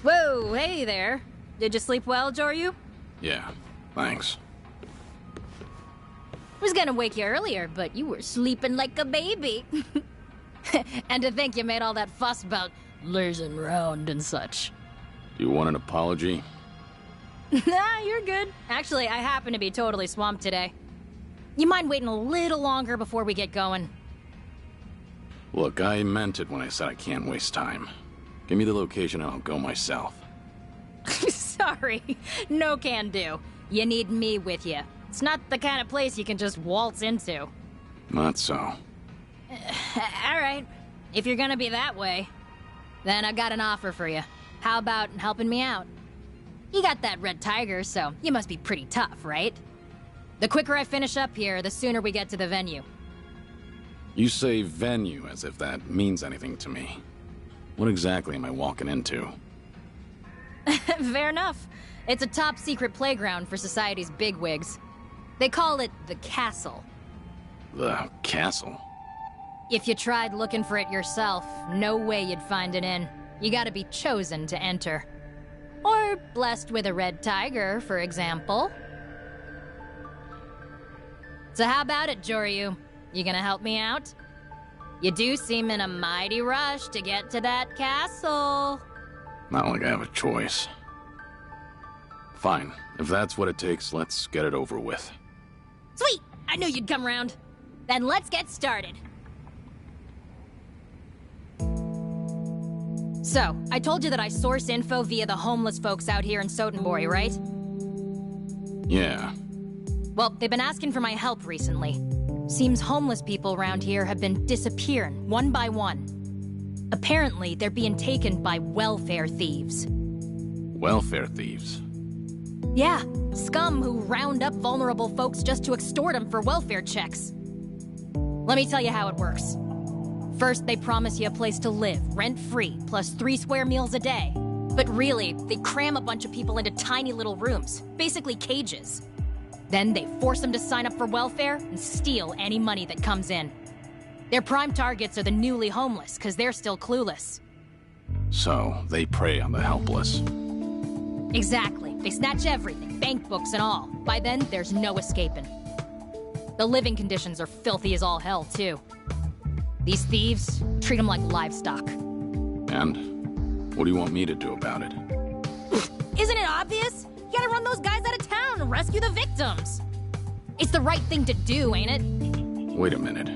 Whoa, hey there. Did you sleep well, Joryu? Yeah, thanks. Was gonna wake you earlier, but you were sleeping like a baby. And to think you made all that fuss about lazing around and such. You want an apology? Nah, you're good. Actually, I happen to be totally swamped today. You mind waiting a little longer before we get going? Look, I meant it when I said I can't waste time. Give me the location and I'll go myself. Sorry, no can do. You need me with you. It's not the kind of place you can just waltz into. Not so. Alright, if you're gonna be that way, then I got an offer for you. How about helping me out? You got that red tiger, so you must be pretty tough, right? The quicker I finish up here, the sooner we get to the venue. You say venue as if that means anything to me. What exactly am I walking into? Fair enough. It's a top-secret playground for society's bigwigs. They call it the castle. The castle? If you tried looking for it yourself, no way you'd find it in. You gotta be chosen to enter. Or blessed with a red tiger, for example. So how about it, Joryu? You gonna help me out? You do seem in a mighty rush to get to that castle. Not like I have a choice. Fine. If that's what it takes, let's get it over with. Sweet! I knew you'd come around. Then let's get started. So, I told you that I source info via the homeless folks out here in Sotenbori, right? Yeah. Well, they've been asking for my help recently. Seems homeless people around here have been disappearing, one by one. Apparently, they're being taken by welfare thieves. Welfare thieves? Yeah, scum who round up vulnerable folks just to extort them for welfare checks. Let me tell you how it works. First, they promise you a place to live, rent-free, plus 3 square meals a day. But really, they cram a bunch of people into tiny little rooms, basically cages. Then they force them to sign up for welfare and steal any money that comes in. Their prime targets are the newly homeless, because they're still clueless. So, they prey on the helpless. Exactly. They snatch everything, bank books and all. By then, there's no escaping. The living conditions are filthy as all hell, too. These thieves treat them like livestock. And? What do you want me to do about it? Isn't it obvious? You gotta run those guys out of town and rescue the victims. It's the right thing to do, ain't it? Wait a minute.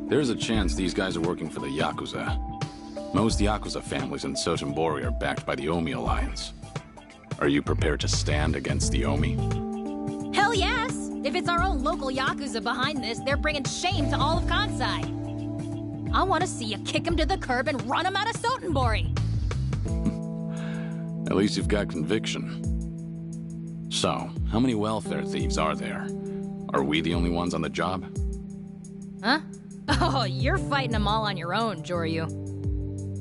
There's a chance these guys are working for the Yakuza. Most Yakuza families in Sotenbori are backed by the Omi Alliance. Are you prepared to stand against the Omi? Hell yes! If it's our own local Yakuza behind this, they're bringing shame to all of Kansai. I want to see you kick them to the curb and run them out of Sotenbori. At least you've got conviction. So, how many welfare thieves are there? Are we the only ones on the job? Huh? Oh, you're fighting them all on your own, Joryu.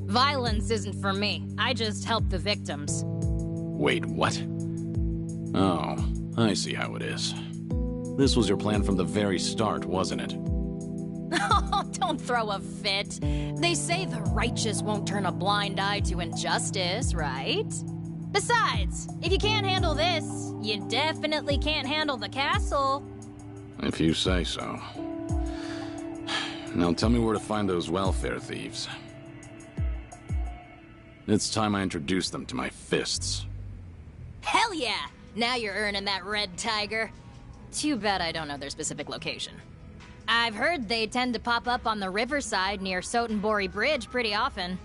Violence isn't for me. I just help the victims. Wait, what? Oh, I see how it is. This was your plan from the very start, wasn't it? Oh, don't throw a fit. They say the righteous won't turn a blind eye to injustice, right? Besides, if you can't handle this, you definitely can't handle the castle. If you say so. Now tell me where to find those welfare thieves. It's time I introduce them to my fists. Hell yeah! Now you're earning that red tiger. Too bad I don't know their specific location. I've heard they tend to pop up on the riverside near Sotenbori Bridge pretty often.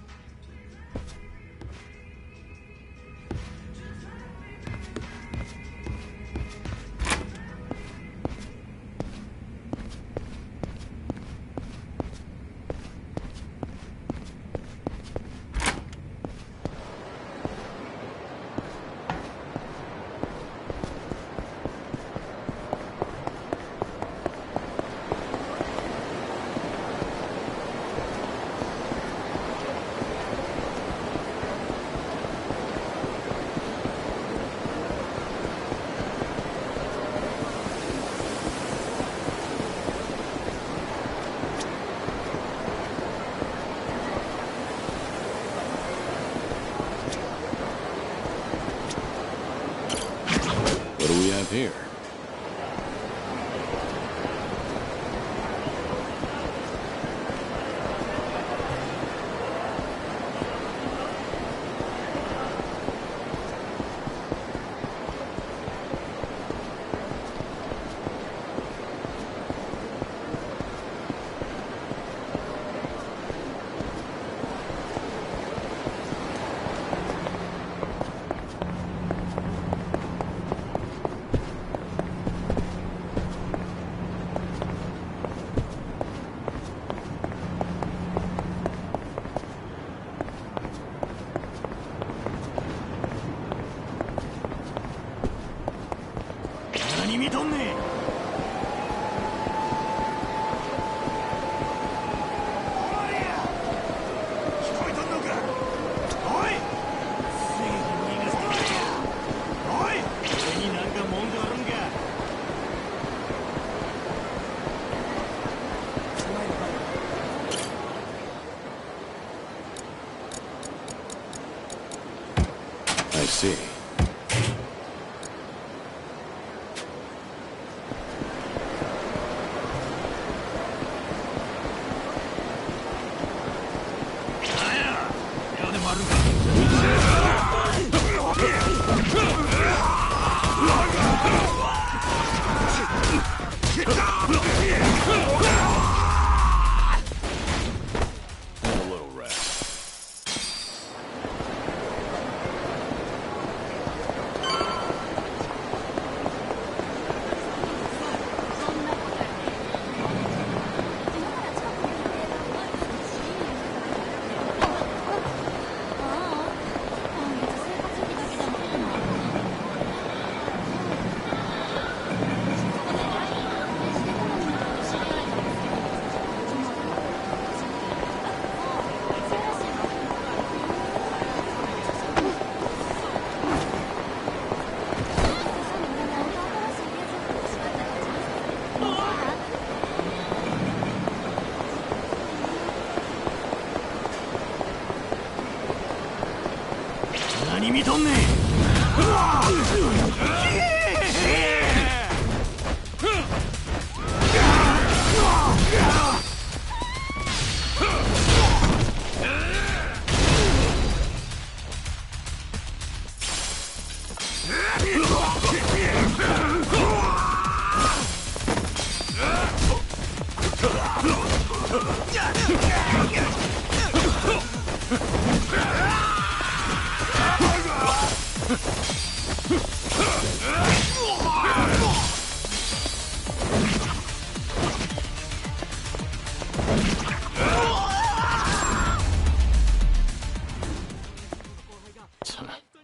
What do we have here? I see. A little rest.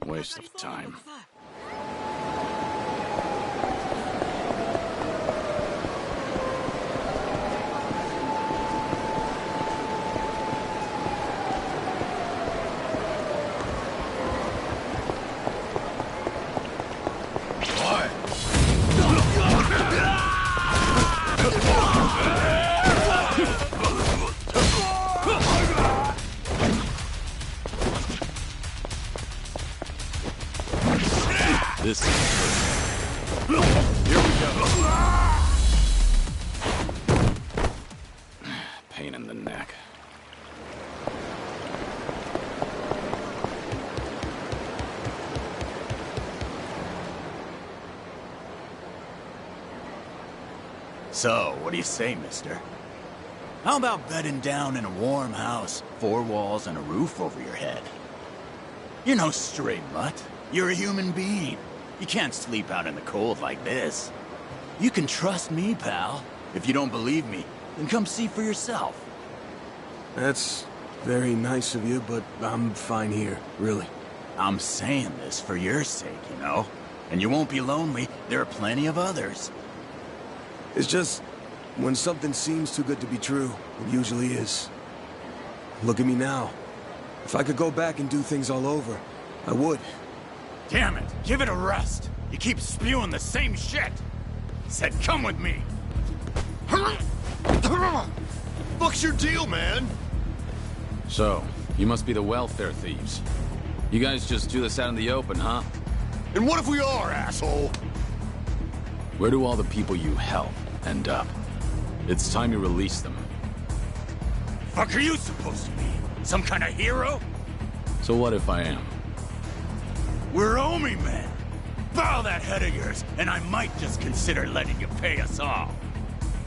Waste of time. This is good. Here we go. Pain in the neck. So, what do you say, mister? How about bedding down in a warm house, 4 walls and a roof over your head? You're no stray mutt. You're a human being. You can't sleep out in the cold like this. You can trust me, pal. If you don't believe me, then come see for yourself. That's very nice of you, but I'm fine here, really. I'm saying this for your sake, you know? And you won't be lonely. There are plenty of others. It's just, when something seems too good to be true, it usually is. Look at me now. If I could go back and do things all over, I would. Damn it, give it a rest. You keep spewing the same shit. Said come with me. Fuck's your deal, man? So, you must be the welfare thieves. You guys just do this out in the open, huh? And what if we are, asshole? Where do all the people you help end up? It's time you release them. Fuck are you supposed to be? Some kind of hero? So what if I am? We're Omi men. Bow that head of yours, and I might just consider letting you pay us all.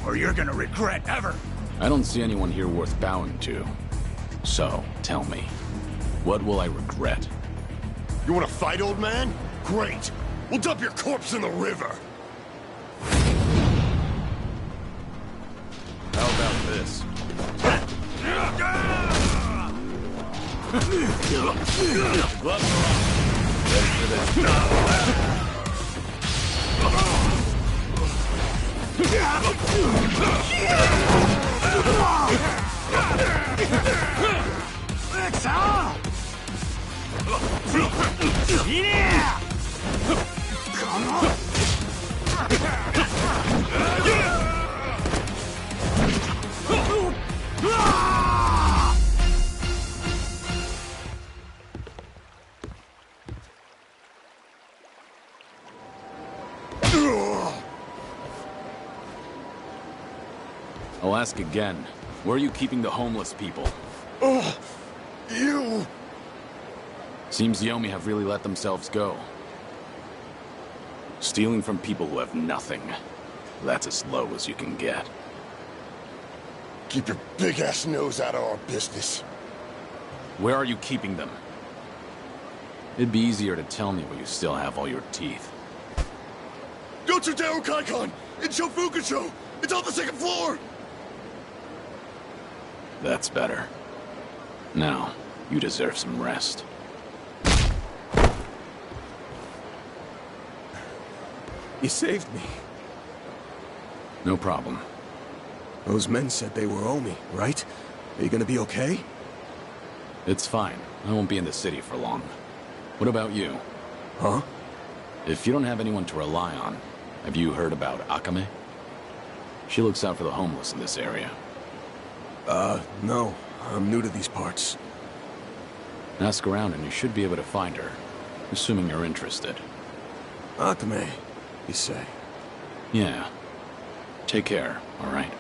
Or you're gonna regret ever. I don't see anyone here worth bowing to. So, tell me, what will I regret? You wanna fight, old man? Great. We'll dump your corpse in the river. How about this? Gloves are on. Ready for I'll ask again. Where are you keeping the homeless people? You! Seems Yomi have really let themselves go. Stealing from people who have nothing. That's as low as you can get. Keep your big-ass nose out of our business. Where are you keeping them? It'd be easier to tell me where you still have all your teeth. Go to Kaikon in Shofukucho! It's on the 2nd floor! That's better. Now, you deserve some rest. You saved me. No problem. Those men said they were Omi, right? Are you gonna be okay? It's fine. I won't be in the city for long. What about you? Huh? If you don't have anyone to rely on, have you heard about Akame? She looks out for the homeless in this area. No. I'm new to these parts. Ask around and you should be able to find her, assuming you're interested. Akame, you say? Yeah. Take care, all right?